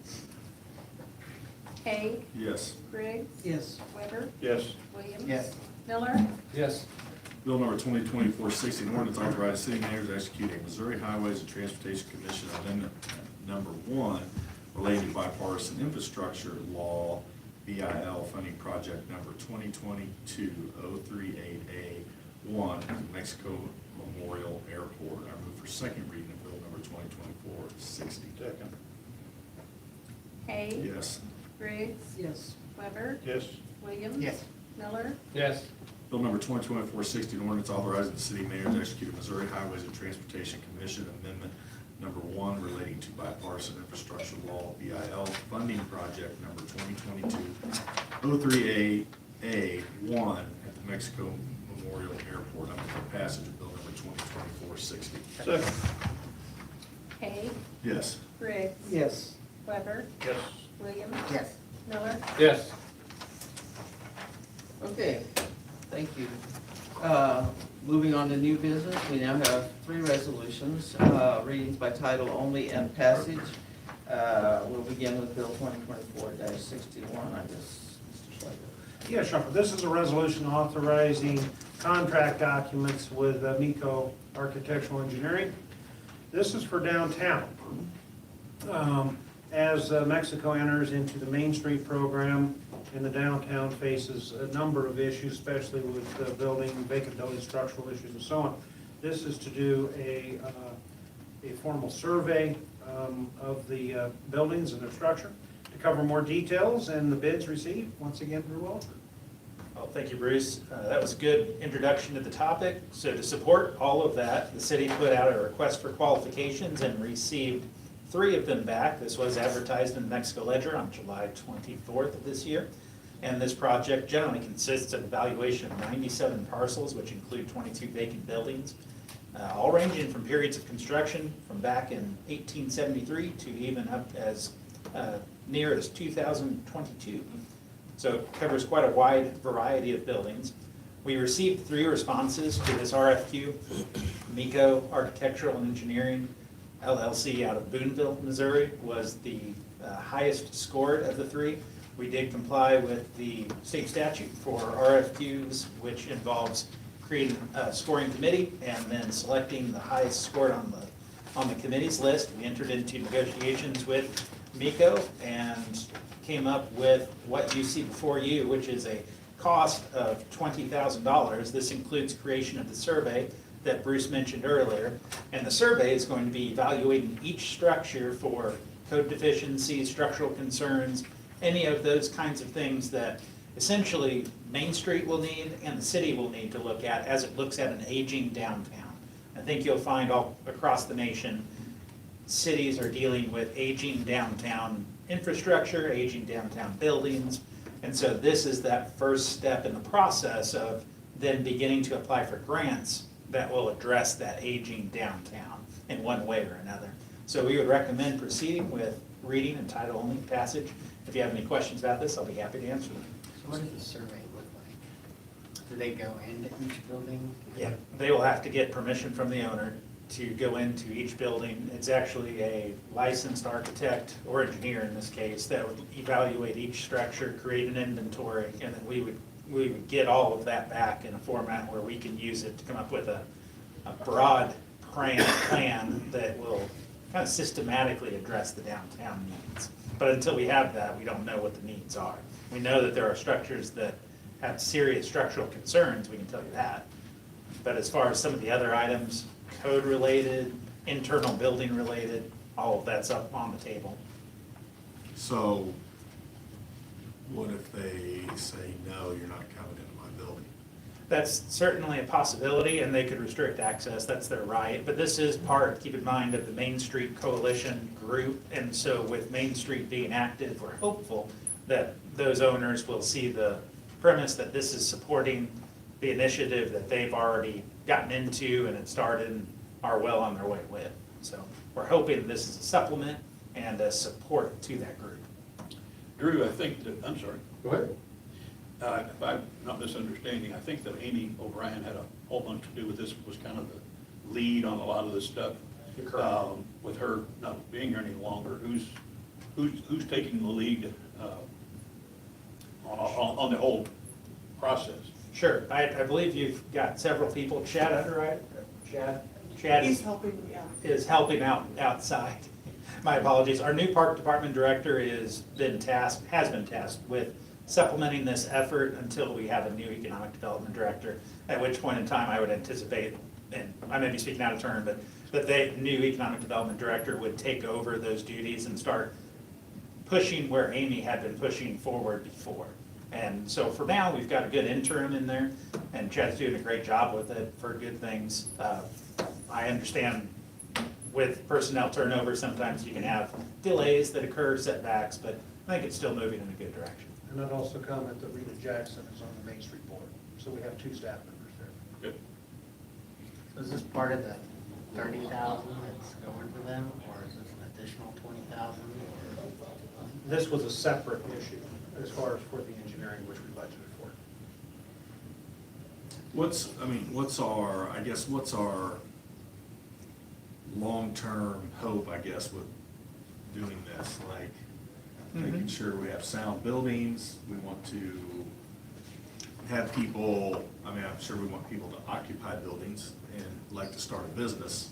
S1: Haig.
S13: Yes.
S1: Briggs.
S4: Yes.
S1: Weber.
S7: Yes.
S1: Williams.
S12: Yes.
S1: Miller.
S11: Yes.
S13: Bill number 2024-60, an ordinance authorizing city manager to execute a Missouri Highways and Transportation Commission Amendment number 1 relating to bipartisan infrastructure law, BIL funding project number 2022-038A-1 at the Mexico Memorial Airport. I move for second reading of bill number 2024-60.
S7: Second.
S1: Haig.
S13: Yes.
S1: Briggs.
S4: Yes.
S1: Weber.
S7: Yes.
S1: Williams.
S12: Yes.
S1: Miller.
S11: Yes.
S13: Bill number 2024-60, an ordinance authorizing the city manager to execute a Missouri Highways and Transportation Commission Amendment number 1 relating to bipartisan infrastructure law, BIL funding project number 2022-038A-1 at the Mexico Memorial Airport. I move for passage of bill number 2024-60.
S7: Second.
S1: Haig.
S13: Yes.
S1: Briggs.
S4: Yes.
S1: Weber.
S7: Yes.
S1: Williams.
S12: Yes.
S1: Miller.
S11: Yes.
S4: Okay, thank you. Moving on to new business, we now have three resolutions, readings by title only and passage. We'll begin with Bill 2024-61, I guess, Mr. Schlegel.
S7: Yes, Your Honor. This is a resolution authorizing contract documents with Miko Architectural Engineering. This is for downtown. As Mexico enters into the Main Street program in the downtown, faces a number of issues, especially with building, vacant building, structural issues and so on. This is to do a formal survey of the buildings and their structure. To cover more details and the bids received, once again, Drew Walford.
S15: Well, thank you, Bruce. That was a good introduction to the topic. So to support all of that, the city put out a request for qualifications and received 3 of them back. This was advertised in the Mexico Ledger on July 24th of this year. And this project generally consists of evaluation of 97 parcels, which include 22 vacant buildings, all ranging from periods of construction from back in 1873 to even up as near as 2022. So it covers quite a wide variety of buildings. We received 3 responses to this RFQ. Miko Architectural and Engineering LLC out of Boonville, Missouri was the highest scored of the 3. We did comply with the state statute for RFQs, which involves creating a scoring committee and then selecting the highest scored on the committee's list. We entered into negotiations with Miko and came up with what you see before you, which is a cost of $20,000. This includes creation of the survey that Bruce mentioned earlier. And the survey is going to be evaluating each structure for code deficiencies, structural concerns, any of those kinds of things that essentially Main Street will need and the city will need to look at as it looks at an aging downtown. I think you'll find all across the nation, cities are dealing with aging downtown infrastructure, aging downtown buildings. And so this is that first step in the process of then beginning to apply for grants that will address that aging downtown in one way or another. So we would recommend proceeding with reading and title-only passage. If you have any questions about this, I'll be happy to answer them.
S12: So what does the survey look like? Do they go into each building?
S15: Yeah, they will have to get permission from the owner to go into each building. It's actually a licensed architect or engineer in this case that would evaluate each structure, create an inventory, and then we would get all of that back in a format where we can use it to come up with a broad plan that will kind of systematically address the downtown needs. But until we have that, we don't know what the needs are. We know that there are structures that have serious structural concerns, we can tell you that. But as far as some of the other items, code-related, internal building-related, all of that's up on the table.
S13: So what if they say, no, you're not coming into my building?
S15: That's certainly a possibility, and they could restrict access, that's their right. But this is part, keep in mind, of the Main Street Coalition group. And so with Main Street being active, we're hopeful that those owners will see the premise that this is supporting the initiative that they've already gotten into and had started and are well on their way with. So we're hoping this is a supplement and a support to that group.
S10: Drew, I think that, I'm sorry,
S2: Go ahead.
S10: if I'm not misunderstanding, I think that Amy O'Brien had a whole bunch to do with this, was kind of the lead on a lot of this stuff.
S15: You're correct.
S10: With her not being here any longer, who's taking the lead on the whole process?
S15: Sure, I believe you've got several people. Chad Underwriter, Chad
S3: He's helping, yeah.
S15: is helping out outside. My apologies. Our new park department director has been tasked with supplementing this effort until we have a new economic development director, at which point in time I would anticipate, and I may be speaking out of turn, but that the new economic development director would take over those duties and start pushing where Amy had been pushing forward before. And so for now, we've got a good interim in there, and Chad's doing a great job with it for good things. I understand with personnel turnover, sometimes you can have delays that occur, setbacks, but I think it's still moving in a good direction.
S7: And I'd also comment that Rita Jackson is on the Main Street Board, so we have 2 staff members there.
S10: Good.
S12: Is this part of the 30,000 that's going for them, or is this an additional 20,000?
S7: This was a separate issue as far as for the engineering, which we budgeted for.
S13: What's our long-term hope, I guess, with doing this? Like, making sure we have sound buildings, we want to have people, I mean, I'm sure we want people to occupy buildings and like to start a business.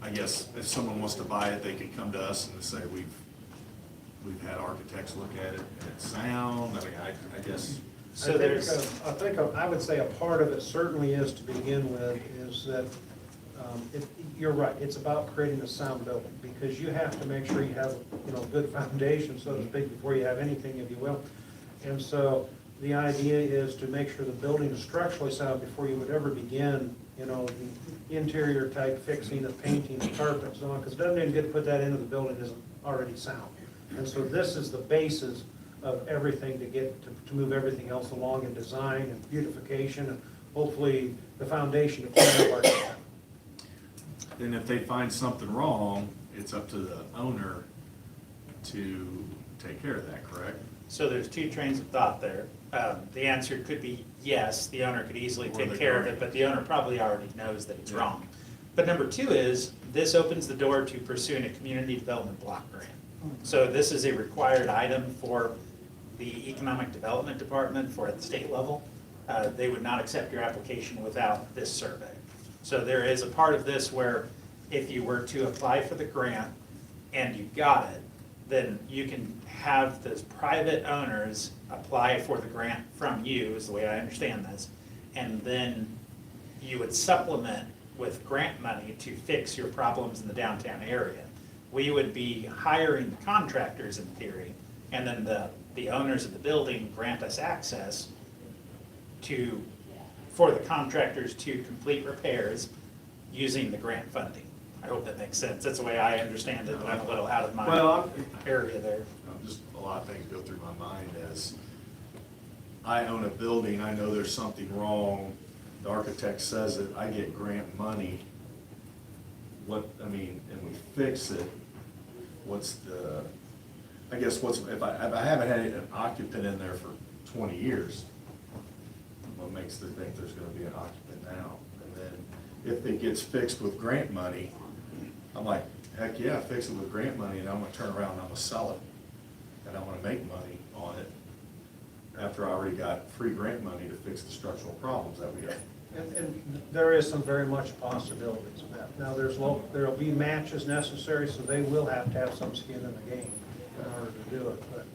S13: I guess if someone wants to buy it, they can come to us and say, we've had architects look at it and it's sound. I mean, I guess.
S15: So there's,
S7: I would say a part of it certainly is, to begin with, is that, you're right, it's about creating a sound building, because you have to make sure you have, good foundation, so to speak, before you have anything, if you will. And so the idea is to make sure the building is structurally sound before you would ever begin, the interior type fixing of painting, of carpet, and so on, because it doesn't even get to put that into the building isn't already sound. And so this is the basis of everything to move everything else along in design and beautification, and hopefully the foundation to clean up our.
S13: Then if they find something wrong, it's up to the owner to take care of that, correct?
S15: so there's two trains of thought there. The answer could be yes, the owner could easily
S13: Or
S15: take
S13: the
S15: care of
S13: grant.
S15: it, but the owner probably already knows that it's
S13: Yeah.
S15: wrong. But number two is, this opens the door to pursuing a community development block grant. So this is a required item for the Economic Development Department for at the state level. They would not accept your application without this survey. So there is a part of this where if you were to apply for the grant and you got it, then you can have those private owners apply for the grant from you, is the way I understand this. And then you would supplement with grant money to fix your problems in the downtown area. We would be hiring the contractors in theory, and then the owners of the building grant us access for the contractors to complete repairs using the grant funding. I hope that makes sense. That's the way I understand it, but I'm a little out of my
S7: Well,
S15: area there.
S13: Just a lot of things go through my mind as I own a building, I know there's something wrong, the architect says it, I get grant money. And we fix it, if I haven't had an occupant in there for 20 years, what makes me think there's gonna be an occupant now? And then if it gets fixed with grant money, I'm like, heck yeah, fix it with grant money, and I'm gonna turn around and I'm gonna sell it. And I wanna make money on it after I already got free grant money to fix the structural problems that we have.
S7: And there is some very much possibilities of that. Now, there'll be matches necessary, so they will have to have some skin in the game in order to do it, but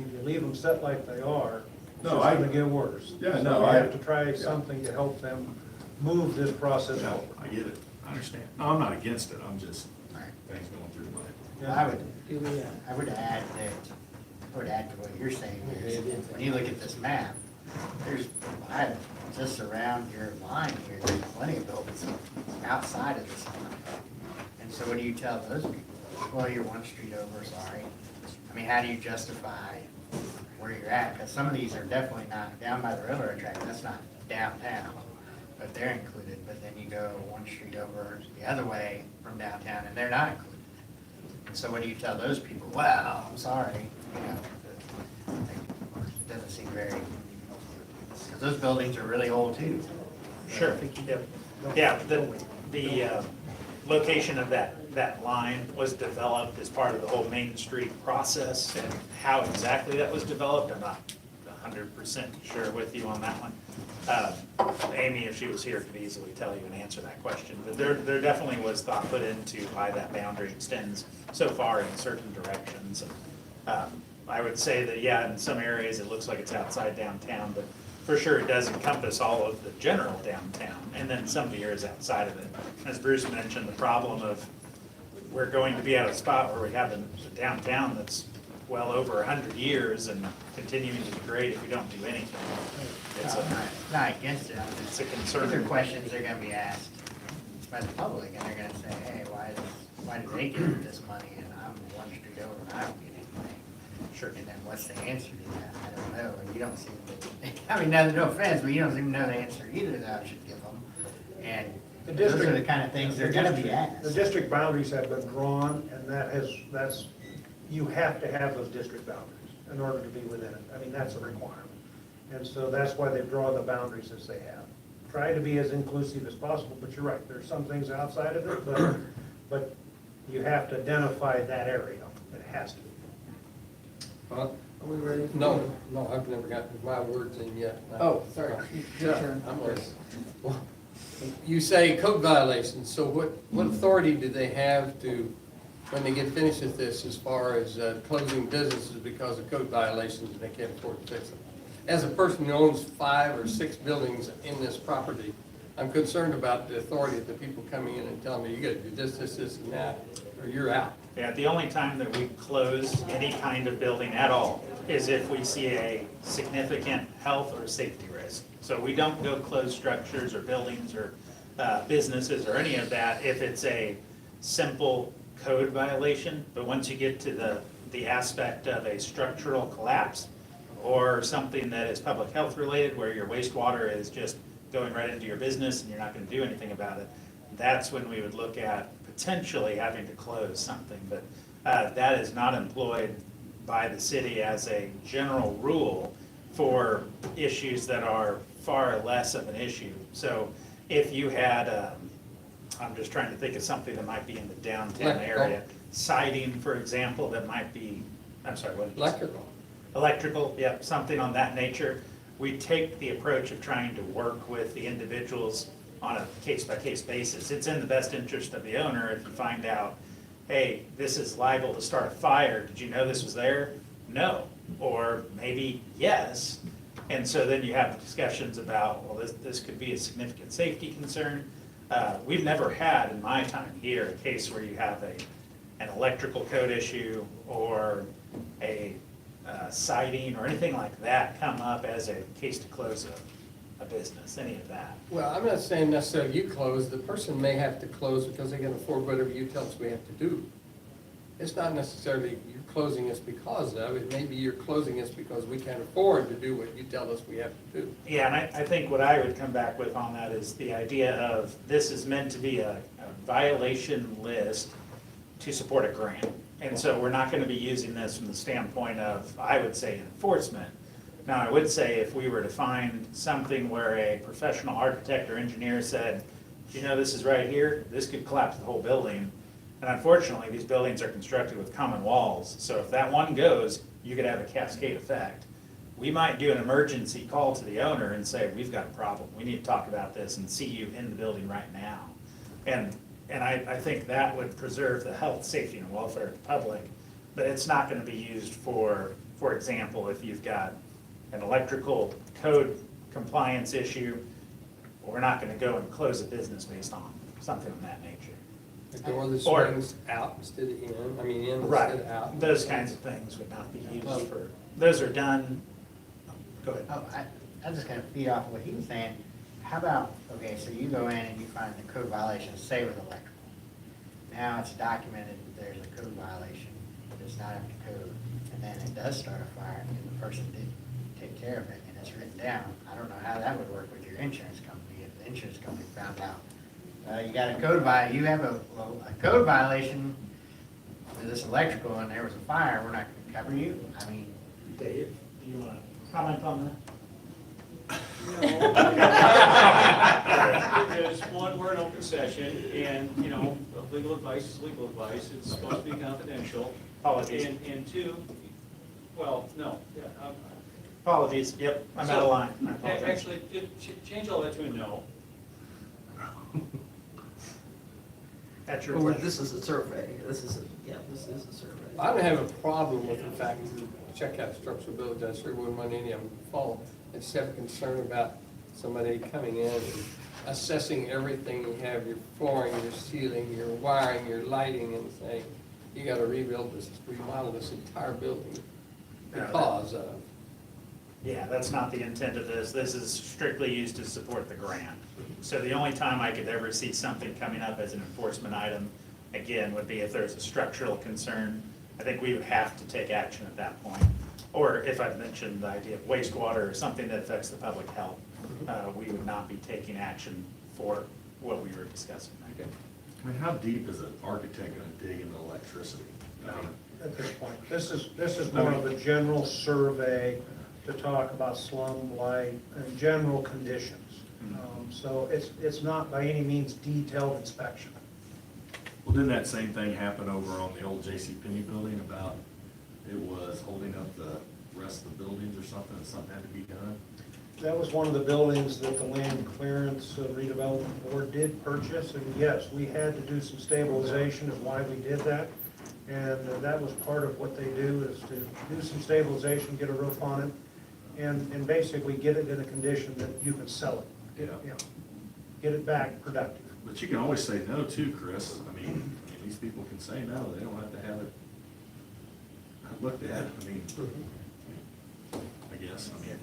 S7: if you leave them set like they are, it's
S13: No,
S7: just gonna get worse.
S13: Yeah,
S7: So
S13: no,
S7: you
S13: I-
S7: have to try something to help them move this process
S13: No,
S7: forward.
S13: I get it, I understand. No, I'm not against it, I'm just,
S12: Right.
S13: things going through my.
S12: I would add to what you're saying, is when you look at this map, just around your line here, there's plenty of buildings outside of this line. And so what do you tell those people? Well, you're one street over, sorry. I mean, how do you justify where you're at? Because some of these are definitely not down by the railroad track, that's not downtown, but they're included. But then you go one street over the other way from downtown and they're not included. And so what do you tell those people? Well, I'm sorry, it doesn't seem very, because those buildings are really old too.
S15: Sure, yep. Yeah, the location of that line was developed as part of the whole Main Street process, and how exactly that was developed, I'm not 100% sure with you on that one. Amy, if she was here, could easily tell you and answer that question, but there definitely was thought put into why that boundary extends so far in certain directions. I would say that, yeah, in some areas it looks like it's outside downtown, but for sure it does encompass all of the general downtown, and then some of the areas outside of it. As Bruce mentioned, the problem of we're going to be at a spot where we have the downtown that's well over 100 years and continuing to degrade if we don't do anything. It's
S12: Not against it.
S15: It's a
S12: These
S15: concern.
S12: are questions they're gonna be asked by the public, and they're gonna say, hey, why do they get this money and I'm one street over and I don't get anything?
S15: Sure.
S12: And then what's the answer to that? I don't know, and you don't seem to, I mean, no offense, but you don't seem to know the answer either that I should give them. And
S7: The
S12: those are the
S7: district-
S12: kind of things they're gonna be
S7: The
S12: asked.
S7: district boundaries have been drawn, and you have to have those district boundaries in order to be within it. I mean, that's a requirement. And so that's why they've drawn the boundaries as they have. Try to be as inclusive as possible, but you're right, there's some things outside of it, but you have to identify that area. It has to be.
S11: Well,
S4: Are we ready?
S11: No, no, I've never gotten my words in yet.
S4: Oh, sorry. Your
S11: Yeah,
S4: turn.
S11: I'm ready. Well, you say code violations, so what authority do they have to, when they get finished with this, as far as closing businesses because of code violations and they can't afford to fix them? As a person who owns 5 or 6 buildings in this property, I'm concerned about the authority of the people coming in and telling me, you gotta do this, this, this, and that, or you're out.
S15: Yeah, the only time that we close any kind of building at all is if we see a significant health or safety risk. So we don't go close structures or buildings or businesses or any of that if it's a simple code violation. But once you get to the aspect of a structural collapse or something that is public health related, where your wastewater is just going right into your business and you're not gonna do anything about it, that's when we would look at potentially having to close something. But that is not employed by the city as a general rule for issues that are far less of an issue. So if you had, I'm just trying to think of something that might be in the downtown area, siding, for example, that might be, I'm sorry, what did you say?
S11: Electrical.
S15: Electrical, yep, something on that nature. We take the approach of trying to work with the individuals on a case-by-case basis. It's in the best interest of the owner if you find out, hey, this is liable to start a fire. Did you know this was there? No. Or maybe yes. And so then you have discussions about, well, this could be a significant safety concern. We've never had, in my time here, a case where you have an electrical code issue or a siding or anything like that come up as a case to close a business, any of that.
S11: Well, I'm not saying necessarily you close, the person may have to close because they can afford whatever you tell us we have to do. It's not necessarily you're closing us because of, it may be you're closing us because we can't afford to do what you tell us we have to do.
S15: Yeah, and I think what I would come back with on that is the idea of this is meant to be a violation list to support a grant. And so we're not gonna be using this from the standpoint of, I would say, enforcement. Now, I would say if we were to find something where a professional architect or engineer said, you know, this is right here, this could collapse the whole building. And unfortunately, these buildings are constructed with common walls, so if that one goes, you could have a cascade effect. We might do an emergency call to the owner and say, we've got a problem, we need to talk about this and see you in the building right now. And I think that would preserve the health, safety, and welfare of the public, but it's not gonna be used for example, if you've got an electrical code compliance issue, we're not gonna go and close a business based on something of that nature.
S11: A door that
S15: Or-
S11: swings out instead of in, I mean in
S15: Right,
S11: instead of out.
S15: those kinds of things would not be used for, those are done, go ahead.
S12: Oh, I just kind of feed off of what he was saying. How about, okay, so you go in and you find the code violation, say with electrical. Now it's documented that there's a code violation, it's not up to code, and then it does start a fire, and the person did take care of it, and it's written down. I don't know how that would work with your insurance company, if the insurance company found out, you got a code you have a code violation for this electrical, and there was a fire, we're not gonna cover you? I mean,
S15: Dave, do you wanna comment on that?
S10: Because one, we're in open session, and, you know, legal advice is legal advice, it's supposed to be confidential.
S15: Apologies.
S10: And two, well, no, yeah,
S15: Apologies, yep, I'm out of line. I apologize.
S10: actually, change all that to a no.
S15: That's your
S4: Well,
S15: pleasure.
S4: this is a survey. This is a survey.
S11: I don't have a problem with the fact that you check out structural buildings, I sure wouldn't want any of them to fall. I just have a concern about somebody coming in and assessing everything you have, your flooring, your ceiling, your wiring, your lighting, and saying, you gotta rebuild this, remodel this entire building because of.
S15: Yeah, that's not the intent of this. This is strictly used to support the grant. So the only time I could ever see something coming up as an enforcement item, again, would be if there's a structural concern. I think we would have to take action at that point. Or if I've mentioned the idea of wastewater or something that affects the public health, we would not be taking action for what we were discussing.
S13: I mean, how deep is an architect gonna dig into electricity? I mean,
S7: At this point, this is more of a general survey to talk about slum, light, and general conditions. So it's not by any means detailed inspection.
S13: Well, didn't that same thing happen over on the old J.C. Penney building about, it was holding up the rest of the buildings or something, that something had to be done?
S7: That was one of the buildings that the Land Clearance Redevelopment Board did purchase, and yes, we had to do some stabilization of why we did that. And that was part of what they do, is to do some stabilization, get a roof on it, and basically get it in a condition that you can sell it.
S13: Yeah.
S7: Get it back productive.
S13: But you can always say no too, Chris. I mean, these people can say no, they don't have to have it looked at. I mean, I guess, I mean.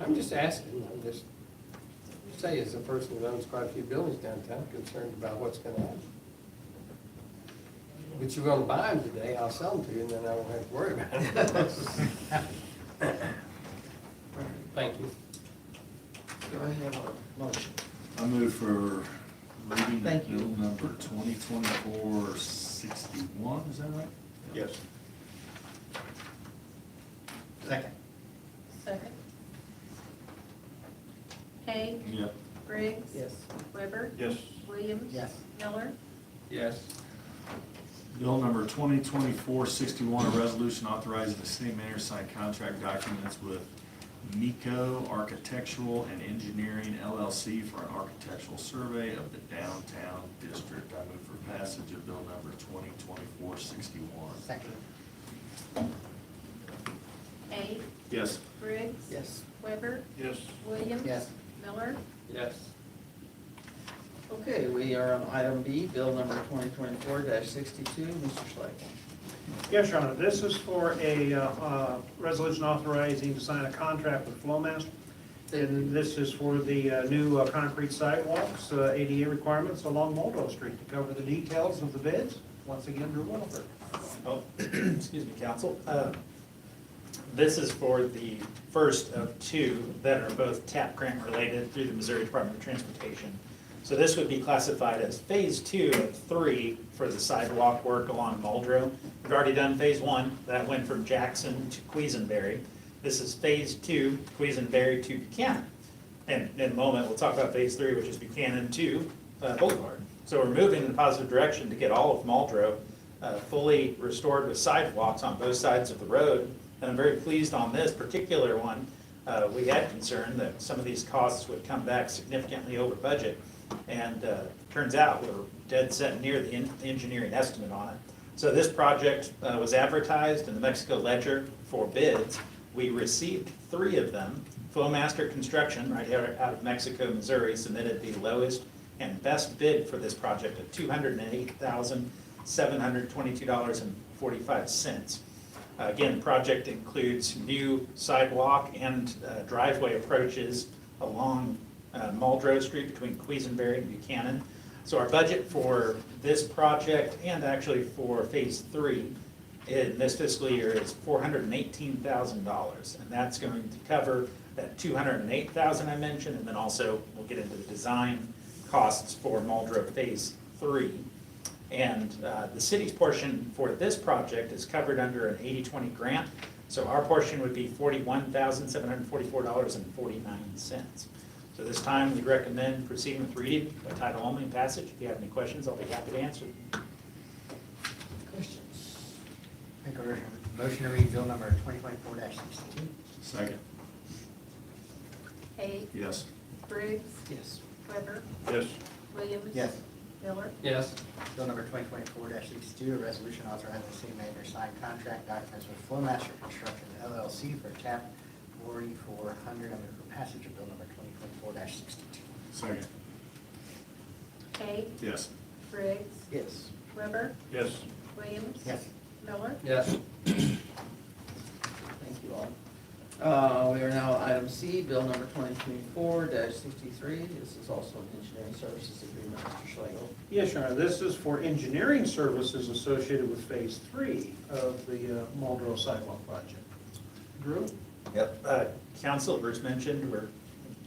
S11: I'm just asking, I'm just, say as a person who owns quite a few buildings downtown, concerned about what's gonna happen. But you're gonna buy them today, I'll sell them to you, and then I won't have to worry about it. Thank you.
S4: Do I have a motion?
S13: I move for reading
S4: Thank you.
S13: bill number 2024-61, is that right?
S7: Yes.
S12: Second.
S1: Second. Hay,
S13: Yep.
S1: Briggs.
S4: Yes.
S1: Weber.
S7: Yes.
S1: Williams.
S12: Yes.
S1: Miller.
S11: Yes.
S13: Bill number 2024-61, a resolution authorizing the city manager to sign contract documents with Miko Architectural and Engineering LLC for an architectural survey of the downtown district. I move for passage of bill number 2024-61.
S12: Second.
S1: Hay,
S13: Yes.
S1: Briggs.
S4: Yes.
S1: Weber.
S7: Yes.
S1: Williams.
S12: Yes.
S1: Miller.
S11: Yes.
S4: Okay, we are on item B, bill number 2024-62, Mr. Schlegel.
S7: Yes, Your Honor, this is for a resolution authorizing to sign a contract with Flowmaster. And this is for the new concrete sidewalks, ADA requirements along Muldrow Street. To cover the details of the bids, once again, Drew Winifred.
S15: Oh, excuse me, council. This is for the first of two that are both TAP grant related through the Missouri Department of Transportation. So this would be classified as phase 2 of 3 for the sidewalk work along Muldrow. We've already done phase 1, that went from Jackson to Quisenberry. This is phase 2, Quisenberry to Buchanan. And in a moment, we'll talk about phase 3, which is Buchanan to Boulevard. So we're moving in a positive direction to get all of Muldrow fully restored with sidewalks on both sides of the road. And I'm very pleased on this particular one. We had concern that some of these costs would come back significantly over budget. And turns out we're dead set near the engineering estimate on it. So this project was advertised in the Mexico Ledger for bids. We received 3 of them. Flowmaster Construction, right here out of Mexico, Missouri, submitted the lowest and best bid for this project at $208,722.45. Again, the project includes new sidewalk and driveway approaches along Muldrow Street between Quisenberry and Buchanan. So our budget for this project and actually for phase 3 in this fiscal year is $418,000. And that's going to cover that $208,000 I mentioned, and then also we'll get into the design costs for Muldrow phase 3. And the city's portion for this project is covered under an 80-20 grant. So our portion would be $41,744.49. So this time, we recommend proceeding with reading by title only and passage. If you have any questions, I'll be happy to answer.
S4: Questions?
S12: Make a motion to read bill number 2024-62.
S13: Second.
S1: Hay,
S13: Yes.
S1: Briggs.
S4: Yes.
S1: Weber.
S7: Yes.
S1: Williams.
S12: Yes.
S1: Miller.
S11: Yes.
S12: Bill number 2024-62, a resolution authorizing the city manager to sign contract documents with Flowmaster Construction LLC for TAP 4400. I move for passage of bill number 2024-62.
S13: Second.
S1: Hay,
S13: Yes.
S1: Briggs.
S4: Yes.
S1: Weber.
S7: Yes.
S1: Williams.
S12: Yes.
S1: Miller.
S11: Yes.
S4: Thank you all. We are now at item C, bill number 2024-63. This is also an engineering services agreement, Mr. Schlegel.
S7: Yes, Your Honor, this is for engineering services associated with phase 3 of the Muldrow sidewalk project. Drew?
S15: Yep. Council, Bruce mentioned, the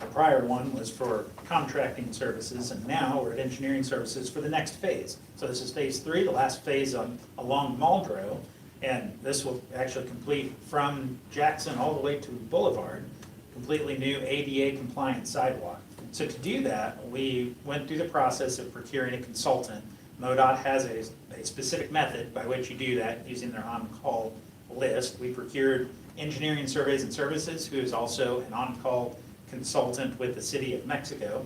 S15: prior one was for contracting services, and now we're at engineering services for the next phase. So this is phase 3, the last phase along Muldrow, and this will actually complete from Jackson all the way to Boulevard, completely new ADA compliant sidewalk. So to do that, we went through the process of procuring a consultant. MoDOT has a specific method by which you do that using their on-call list. We procured Engineering Surveys and Services, who is also an on-call consultant with the City of Mexico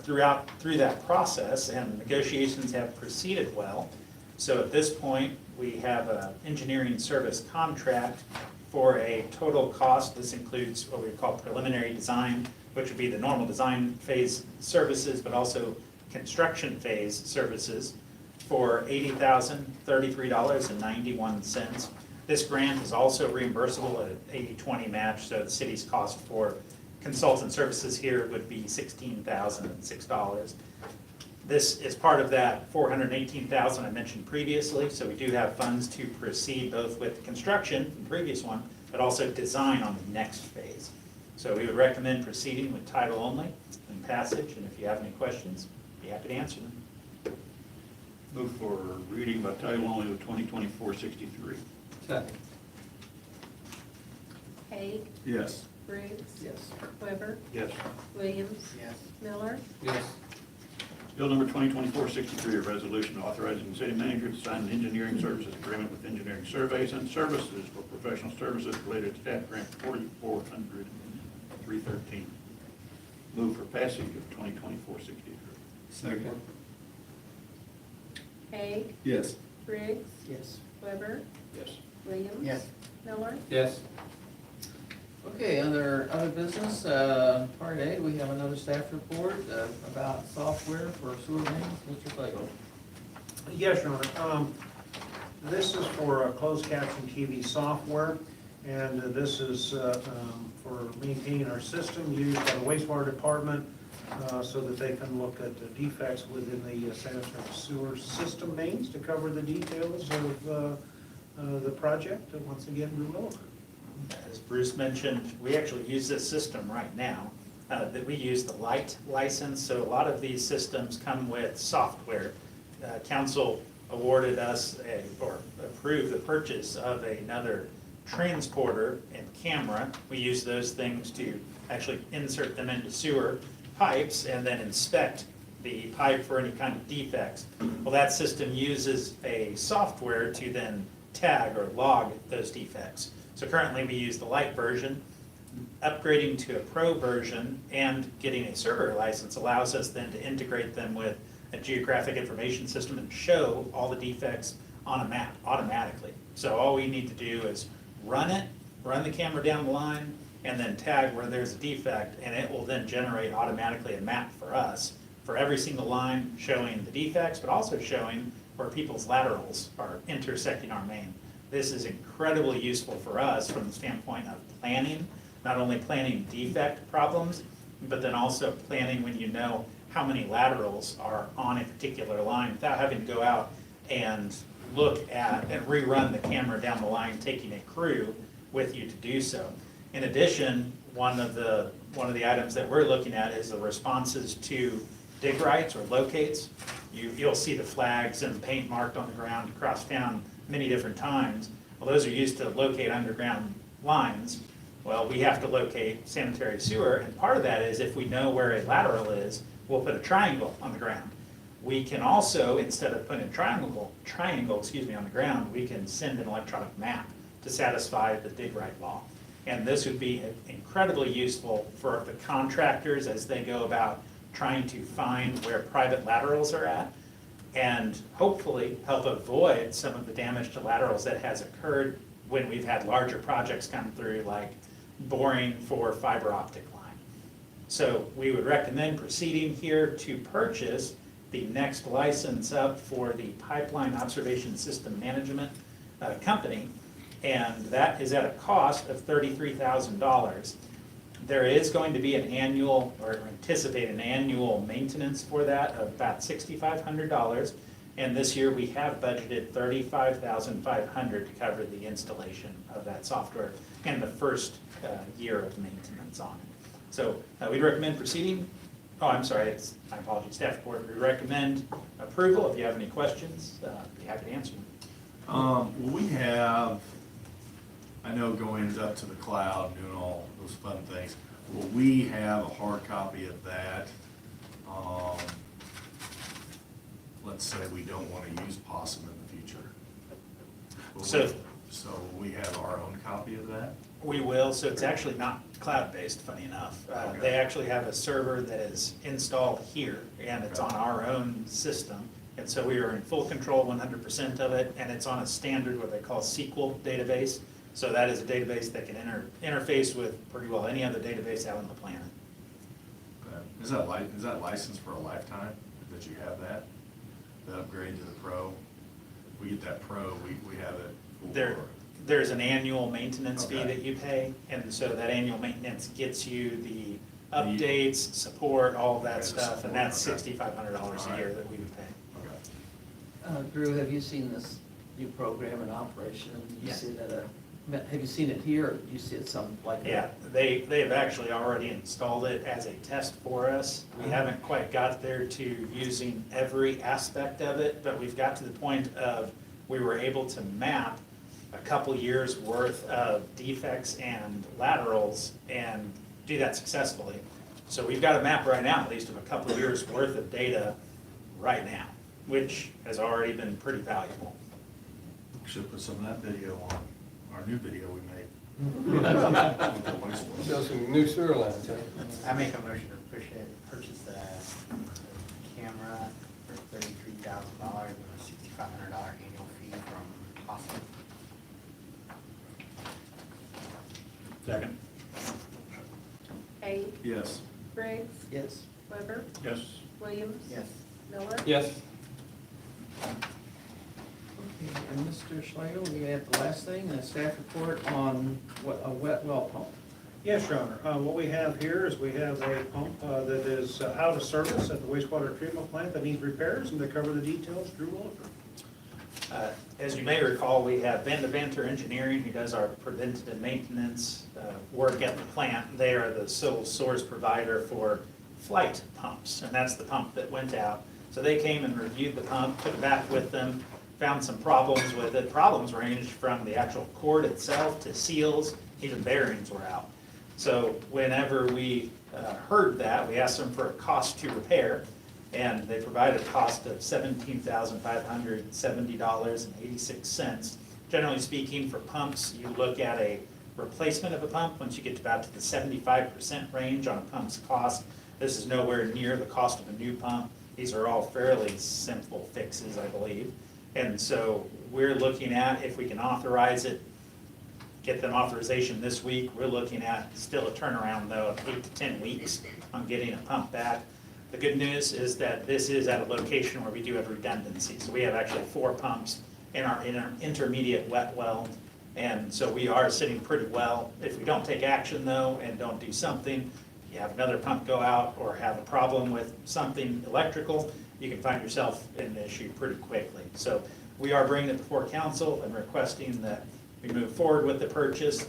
S15: through that process, and negotiations have proceeded well. So at this point, we have an engineering service contract for a total cost. This includes what we call preliminary design, which would be the normal design phase services, but also construction phase services for $80,033.91. This grant is also reimbursable at an 80-20 match, so the city's cost for consultant services here would be $16,006. This is part of that $418,000 I mentioned previously, so we do have funds to proceed both with construction, the previous one, but also design on the next phase. So we would recommend proceeding with title only and passage, and if you have any questions, be happy to answer them.
S10: Move for reading by title only of 2024-63.
S11: Second.
S1: Haig,
S13: Yes.
S1: Briggs,
S4: Yes.
S1: Weber,
S10: Yes.
S1: Williams,
S12: Yes.
S1: Miller,
S11: Yes.
S10: Bill number 2024-63, a resolution authorizing the city manager to sign an engineering services agreement with Engineering Surveys and Services for professional services related to staff grant 4400-313. Move for passage of 2024-63.
S13: Second.
S1: Haig,
S13: Yes.
S1: Briggs,
S4: Yes.
S1: Weber,
S10: Yes.
S1: Williams.
S12: Yes.
S1: Miller,
S11: Yes.
S4: Okay, under other business, part A, we have another staff report about software for sewer mains. Mr. Flagel.
S7: Yes, Your Honor. This is for closed caption TV software, and this is for maintaining our system used by the wastewater department so that they can look at the defects within the sanitary sewer system mains to cover the details of the project. And once again, we will.
S15: As Bruce mentioned, we actually use this system right now, that we use the light license, so a lot of these systems come with software. Council awarded us or approved the purchase of another transporter and camera. We use those things to actually insert them into sewer pipes and then inspect the pipe for any kind of defects. Well, that system uses a software to then tag or log those defects. So currently we use the light version. Upgrading to a pro version and getting a server license allows us then to integrate them with a geographic information system and show all the defects on a map automatically. So all we need to do is run it, run the camera down the line, and then tag where there's a defect, and it will then generate automatically a map for us for every single line showing the defects, but also showing where people's laterals are intersecting our main. This is incredibly useful for us from the standpoint of planning, not only planning defect problems, but then also planning when you know how many laterals are on a particular line without having to go out and look at and rerun the camera down the line, taking a crew with you to do so. In addition, one of the items that we're looking at is the responses to dig rights or locates. You'll see the flags and paint marked on the ground across town many different times. Well, those are used to locate underground lines. Well, we have to locate sanitary sewer, and part of that is if we know where a lateral is, we'll put a triangle on the ground. We can also, instead of putting a triangle on the ground, we can send an electronic map to satisfy the dig right law. And this would be incredibly useful for the contractors as they go about trying to find where private laterals are at, and hopefully help avoid some of the damage to laterals that has occurred when we've had larger projects come through, like boring for fiber optic line. So we would recommend proceeding here to purchase the next license up for the Pipeline Observation System Management Company, and that is at a cost of $33,000. There is going to be an annual, or anticipate an annual maintenance for that of about $6,500. And this year we have budgeted $35,500 to cover the installation of that software and the first year of maintenance on it. So we'd recommend proceeding. Oh, I'm sorry, my apologies, staff report. We recommend approval. If you have any questions, be happy to answer them.
S13: We have, I know going up to the cloud, doing all those fun things, will we have a hard copy of that? Let's say we don't want to use Possum in the future. So will we have our own copy of that?
S15: We will, so it's actually not cloud-based, funny enough. They actually have a server that is installed here, and it's on our own system. And so we are in full control 100% of it, and it's on a standard, what they call SQL database. So that is a database that can interface with pretty well any other database out on the planet.
S13: Is that licensed for a lifetime, that you have that? The upgrade to the Pro? We get that Pro, we have it for.
S15: There's an annual maintenance fee
S13: Okay.
S15: that you pay, and so that annual maintenance gets you the updates, support, all of that
S13: Okay, the
S15: stuff, and that's
S13: support, okay.
S15: $6,500 a year that we would pay.
S13: Okay.
S4: Drew, have you seen this new program in operation? You
S15: Yeah.
S4: see that, have you seen it here, or do you see it some like that?
S15: Yeah, they have actually already installed it as a test for us. We haven't quite got there to using every aspect of it, but we've got to the point of, we were able to map a couple years' worth of defects and laterals and do that successfully. So we've got a map right now, at least of a couple years' worth of data right now, which has already been pretty valuable.
S13: Should put some of that video on our new video we made.
S2: Show some new sewer lines, huh?
S12: I make a motion to purchase the camera for $33,000 with a $6,500 annual fee from Austin.
S10: Second.
S1: Hay,
S13: Yes.
S1: Briggs,
S4: Yes.
S1: Weber,
S10: Yes.
S1: Williams.
S12: Yes.
S1: Miller.
S2: Yes.
S4: Okay, and Mr. Schlegel, we have the last thing, a staff report on a wet well pump.
S7: Yes, Your Honor. What we have here is we have a pump that is out of service at the wastewater treatment plant that needs repairs, and to cover the details, Drew Willifer.
S15: As you may recall, we have Van Devanter Engineering, who does our preventative maintenance work at the plant. They are the sole source provider for flight pumps, and that's the pump that went out. So they came and reviewed the pump, took it back with them, found some problems with it. Problems ranged from the actual cord itself to seals, even bearings were out. So whenever we heard that, we asked them for a cost to repair, and they provided a cost of $17,570.86. Generally speaking, for pumps, you look at a replacement of a pump once you get about to the 75% range on a pump's cost. This is nowhere near the cost of a new pump. These are all fairly simple fixes, I believe. And so we're looking at, if we can authorize it, get them authorization this week, we're looking at still a turnaround though of 8 to 10 weeks on getting a pump back. The good news is that this is at a location where we do have redundancy. So we have actually 4 pumps in our intermediate wet well. And so we are sitting pretty well. If we don't take action though and don't do something, you have another pump go out or have a problem with something electrical, you can find yourself in an issue pretty quickly. So we are bringing it before council and requesting that we move forward with the purchase.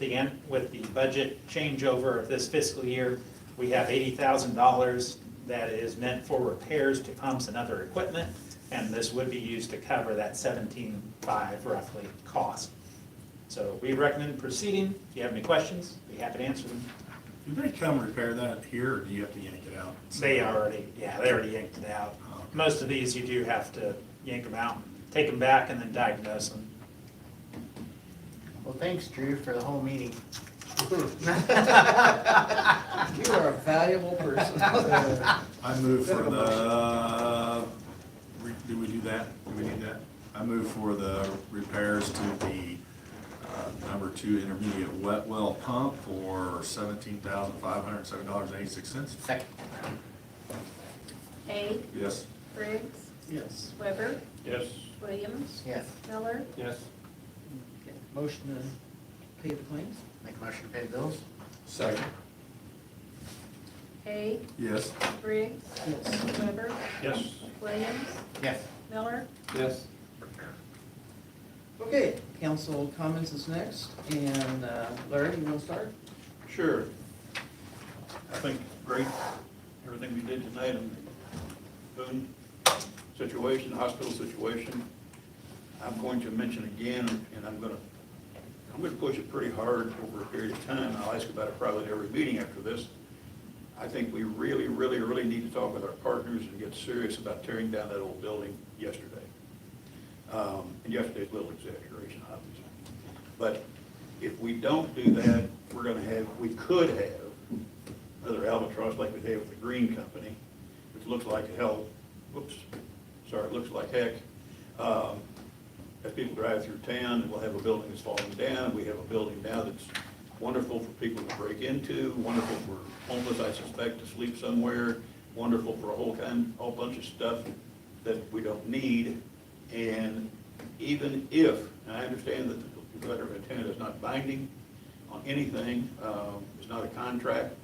S15: With the budget changeover of this fiscal year, we have $80,000 that is meant for repairs to pumps and other equipment, and this would be used to cover that $17,500 roughly cost. So we recommend proceeding. If you have any questions, be happy to answer them.
S13: Do they come repair that here, or do you have to yank it out?
S15: They already yanked it out. Most of these, you do have to yank them out, take them back, and then diagnose them.
S12: Well, thanks, Drew, for the whole meeting.
S4: You are a valuable person.
S13: I move for the, do we do that? Do we need that? I move for the repairs to the number 2 intermediate wet well pump for $17,507.86.
S12: Second.
S1: Hay,
S13: Yes.
S1: Briggs,
S4: Yes.
S1: Weber,
S10: Yes.
S1: Williams,
S12: Yes.
S1: Miller.
S2: Yes.
S4: Okay, motion to pay the claims?
S12: Make a motion to pay the bills?
S2: Second.
S1: Hay,
S13: Yes.
S1: Briggs,
S4: Yes.
S1: Weber,
S10: Yes.
S1: Williams,
S12: Yes.
S1: Miller.
S2: Yes.
S4: Okay, council comments is next, and Larry, you want to start?
S10: Sure. I think great, everything we did tonight on the Boone situation, hospital situation. I'm going to mention again, and I'm going to push it pretty hard over a period of time. I'll ask about it probably at every meeting after this. I think we really, really, really need to talk with our partners and get serious about tearing down that old building yesterday. And yesterday's a little exaggeration, obviously. But if we don't do that, we could have another albatross like we have with the Green Company, which looks like hell, it looks like heck. As people drive through town, and we'll have a building that's falling down, we have a building now that's wonderful for people to break into, wonderful for homeless, I suspect, to sleep somewhere, wonderful for a whole bunch of stuff that we don't need. And even if, and I understand that the letter of intent is not binding on anything, it's not a contract,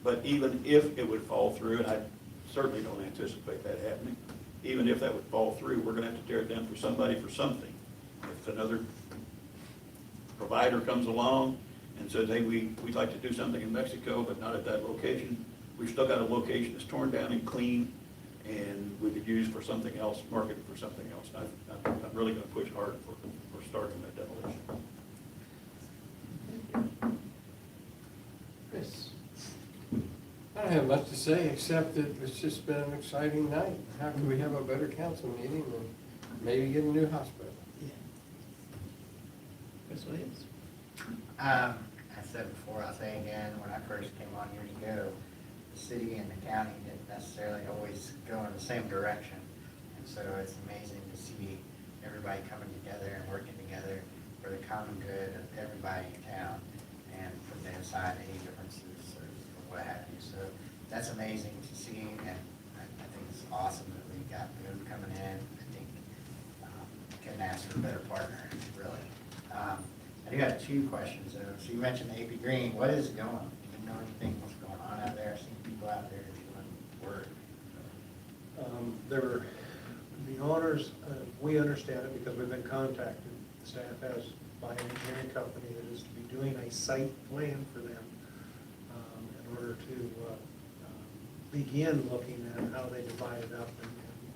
S10: but even if it would fall through, and I certainly don't anticipate that happening, even if that would fall through, we're gonna have to tear it down for somebody for something. If another provider comes along and says, hey, we'd like to do something in Mexico, but not at that location, we've still got a location that's torn down and clean, and we could use for something else, market for something else. I'm really gonna push hard for starting that demolition.
S11: Chris? I don't have much to say, except that it's just been an exciting night. How can we have a better council meeting and maybe get a new hospital?
S4: Chris Williams?
S12: I said before, I'll say again, when I first came on years ago, the city and the county didn't necessarily always go in the same direction. And so it's amazing to see everybody coming together and working together for the common good of everybody in town and putting aside any differences or what have you. So that's amazing to see, and I think it's awesome that we got Boone coming in. I think couldn't ask for a better partner, really. I do have two questions though. So you mentioned the AP Green. What is it going? Do you know anything what's going on out there? I've seen people out there doing work.
S7: The owners, we understand it because we've been contacted. The staff has by an engineering company that is to be doing a site plan for them in order to begin looking at how they divide it up and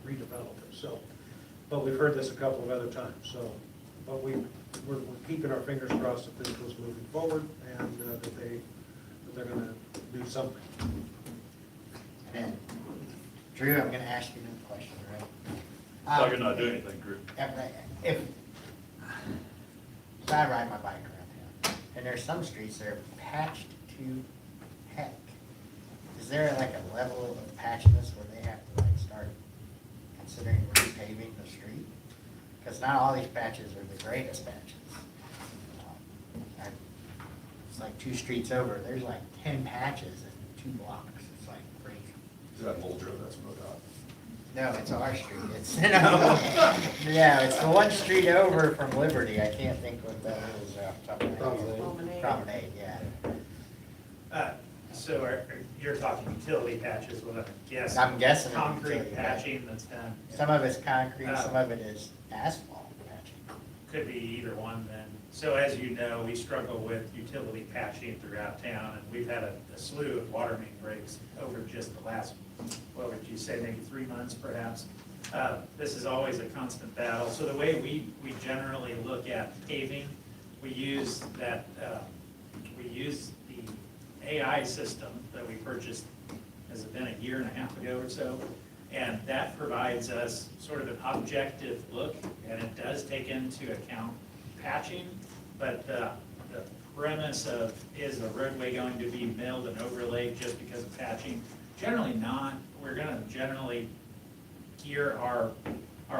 S7: redevelop it. So, but we've heard this a couple of other times. So, but we're keeping our fingers crossed that this was moving forward and that they're going to do something.
S12: And then, Drew, I'm going to ask you another question, right?
S10: So you're not doing anything, Drew.
S12: If, so I ride my bike around town, and there's some streets that are patched to heck. Is there like a level of patchiness where they have to like start considering repaving the street? Because not all these patches are the greatest patches. It's like 2 streets over, there's like 10 patches in 2 blocks. It's like crazy.
S13: Is that Muldrow, that's MoDOT?
S12: No, it's our street. It's, yeah, it's the one street over from Liberty. I can't think what that is off the top of my head.
S3: Promenade.
S12: Promenade, yeah.
S15: So you're talking utility patches, what I'm guessing?
S12: I'm guessing.
S15: Concrete
S12: utility, yeah.
S15: patching that's done.
S12: Some of it's concrete, some of it is asphalt patching.
S15: Could be either one then. So as you know, we struggle with utility patching throughout town, and we've had a slew of water main breaks over just the last, what would you say, maybe 3 months perhaps. This is always a constant battle. So the way we generally look at paving, we use that, we use the AI system that we purchased, has it been a year and a half ago or so? And that provides us sort of an objective look, and it does take into account patching, but the premise of, is the roadway going to be milled and overlaid just because of patching? Generally not. We're gonna generally gear our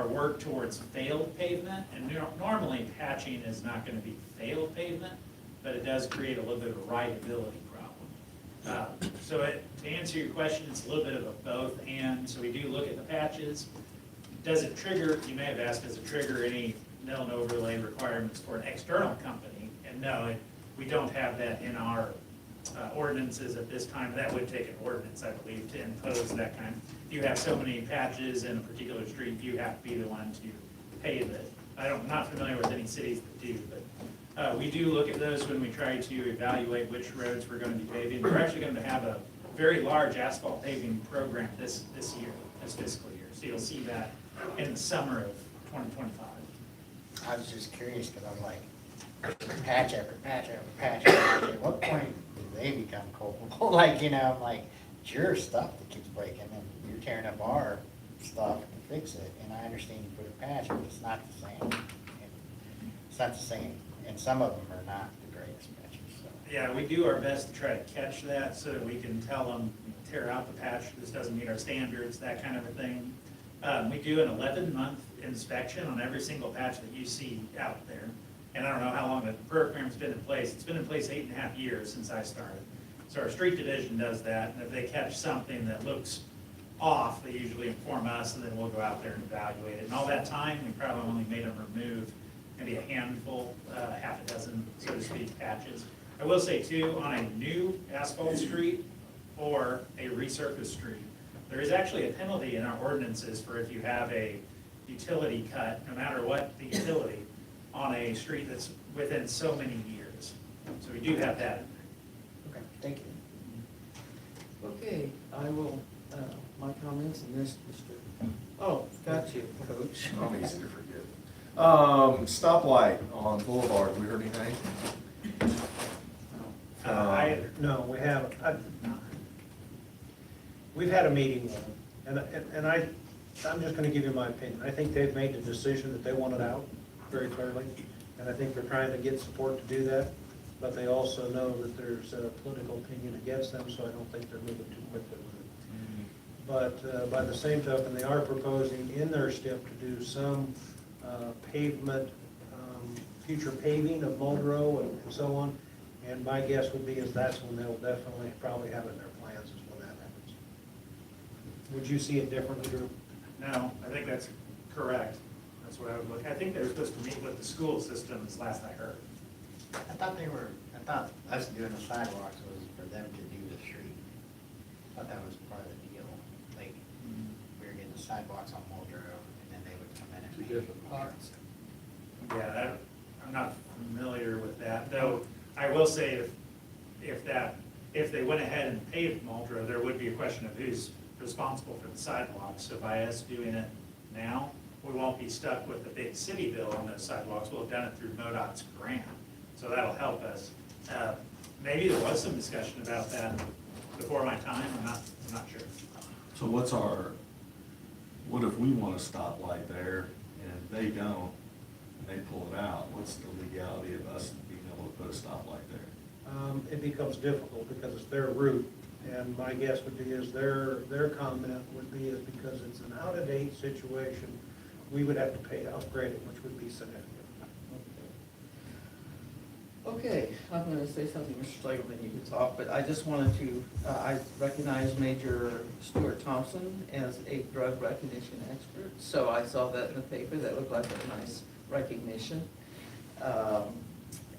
S15: work towards failed pavement, and normally patching is not gonna be failed pavement, but it does create a little bit of a rideability problem. So to answer your question, it's a little bit of a both and, so we do look at the patches. Does it trigger, you may have asked, does it trigger any mill and overlay requirements for an external company? And no, we don't have that in our ordinances at this time. That would take an ordinance, I believe, to impose that kind. If you have so many patches in a particular street, you have to be the one to pave it. I'm not familiar with any cities that do, but we do look at those when we try to evaluate which roads we're going to be paving. We're actually going to have a very large asphalt paving program this year, this fiscal year. So you'll see that in the summer of 2025.
S12: I was just curious because I'm like, patch after patch after patch after patch. At what point do they become culpable? Like, you know, I'm like, it's your stuff that keeps breaking and you're tearing up our stuff to fix it. And I understand you put a patch, but it's not the same. It's not the same And some of them are not the greatest patches, so.
S15: Yeah, we do our best to try to catch that so that we can tell them, tear out the patch, this doesn't meet our standards, that kind of a thing. We do an 11-month inspection on every single patch that you see out there. And I don't know how long the program's been in place. It's been in place 8.5 years since I started. So our street division does that, and if they catch something that looks off, they usually inform us, and then we'll go out there and evaluate it. And all that time, we probably only made them remove maybe a handful, half a dozen, so to speak, patches. I will say too, on a new asphalt street or a resurfaced street, there is actually a penalty in our ordinances for if you have a utility cut, no matter what the utility, on a street that's within so many years. So we do have that in there.
S12: Okay, thank you.
S4: Okay, I will, my comments and this, Mr. Oh, got you, Coach.
S13: I'm easy to forget. Stoplight on Boulevard, we heard anything?
S7: No, we haven't. We've had a meeting with them, and I'm just gonna give you my opinion. I think they've made the decision that they want it out very clearly, and I think they're trying to get support to do that, but they also know that there's a political opinion against them, so I don't think they're moving too quickly with it. But by the same token, they are proposing in their STIP to do some pavement, future paving of Muldrow and so on, and my guess would be is that's when they'll definitely probably have it in their plans is when that happens. Would you see it differently, Drew?
S15: No, I think that's correct. That's what I would look. I think they're supposed to meet with the school system, as last I heard.
S12: I thought us doing the sidewalks was for them to do the street. I thought that was part of the deal. Like, we were getting the sidewalks on Muldrow, and then they would come in and
S2: Two
S12: make
S2: different
S12: parts.
S15: Yeah, I'm not familiar with that, though I will say if they went ahead and paved Muldrow, there would be a question of who's responsible for the sidewalks. So by us doing it now, we won't be stuck with the big city bill on those sidewalks. We'll have done it through MoDOT's grant, so that'll help us. Maybe there was some discussion about that before my time, I'm not sure.
S13: So what if we want a stoplight there and they don't, and they pull it out? What's the legality of us being able to put a stoplight there?
S7: It becomes difficult because it's their route, and my guess would be is their comment would be is because it's an out-of-date situation, we would have to pay to upgrade it, which would be significant.
S4: Okay, I'm gonna say something, Mr. Slagle, then you can talk, but I just wanted to, I recognize Major Stuart Thompson as a drug recognition expert, so I saw that in the paper, that looked like a nice recognition.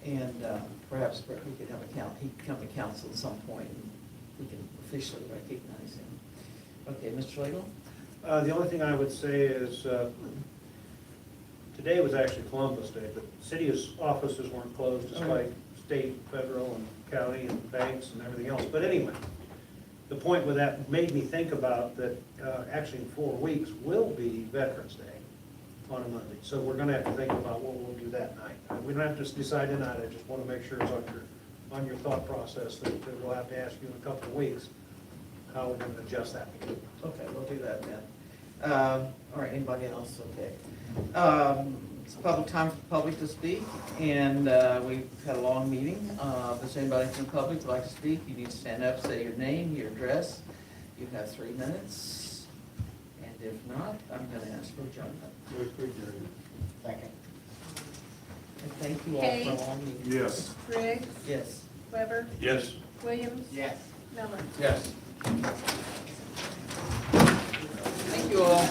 S4: And perhaps we could have he could come to council at some point, and we can officially recognize him. Okay, Mr. Slagle?
S7: The only thing I would say is, today was actually Columbus Day, but city offices weren't closed despite state, federal, and county, and banks, and everything else. But anyway, the point with that made me think about that, actually in 4 weeks will be Veterans Day on a Monday. So we're gonna have to think about what we'll do that night. We don't have to decide tonight, I just wanna make sure it's on your thought process that we'll have to ask you in a couple of weeks how we're gonna adjust that.
S4: Okay, we'll do that then. All right, anybody else? Okay. It's public time for the public to speak, and we've had a long meeting. If there's anybody from the public who'd like to speak, you need to stand up, say your name, your address. You have 3 minutes, and if not, I'm gonna ask for adjournment.
S12: Second.
S4: And thank you all for a long meeting.
S13: Yes.
S1: Briggs,
S4: Yes.
S1: Weber,
S10: Yes.
S1: Williams,
S12: Yes.
S1: Miller.
S11: Yes.
S4: Thank you all.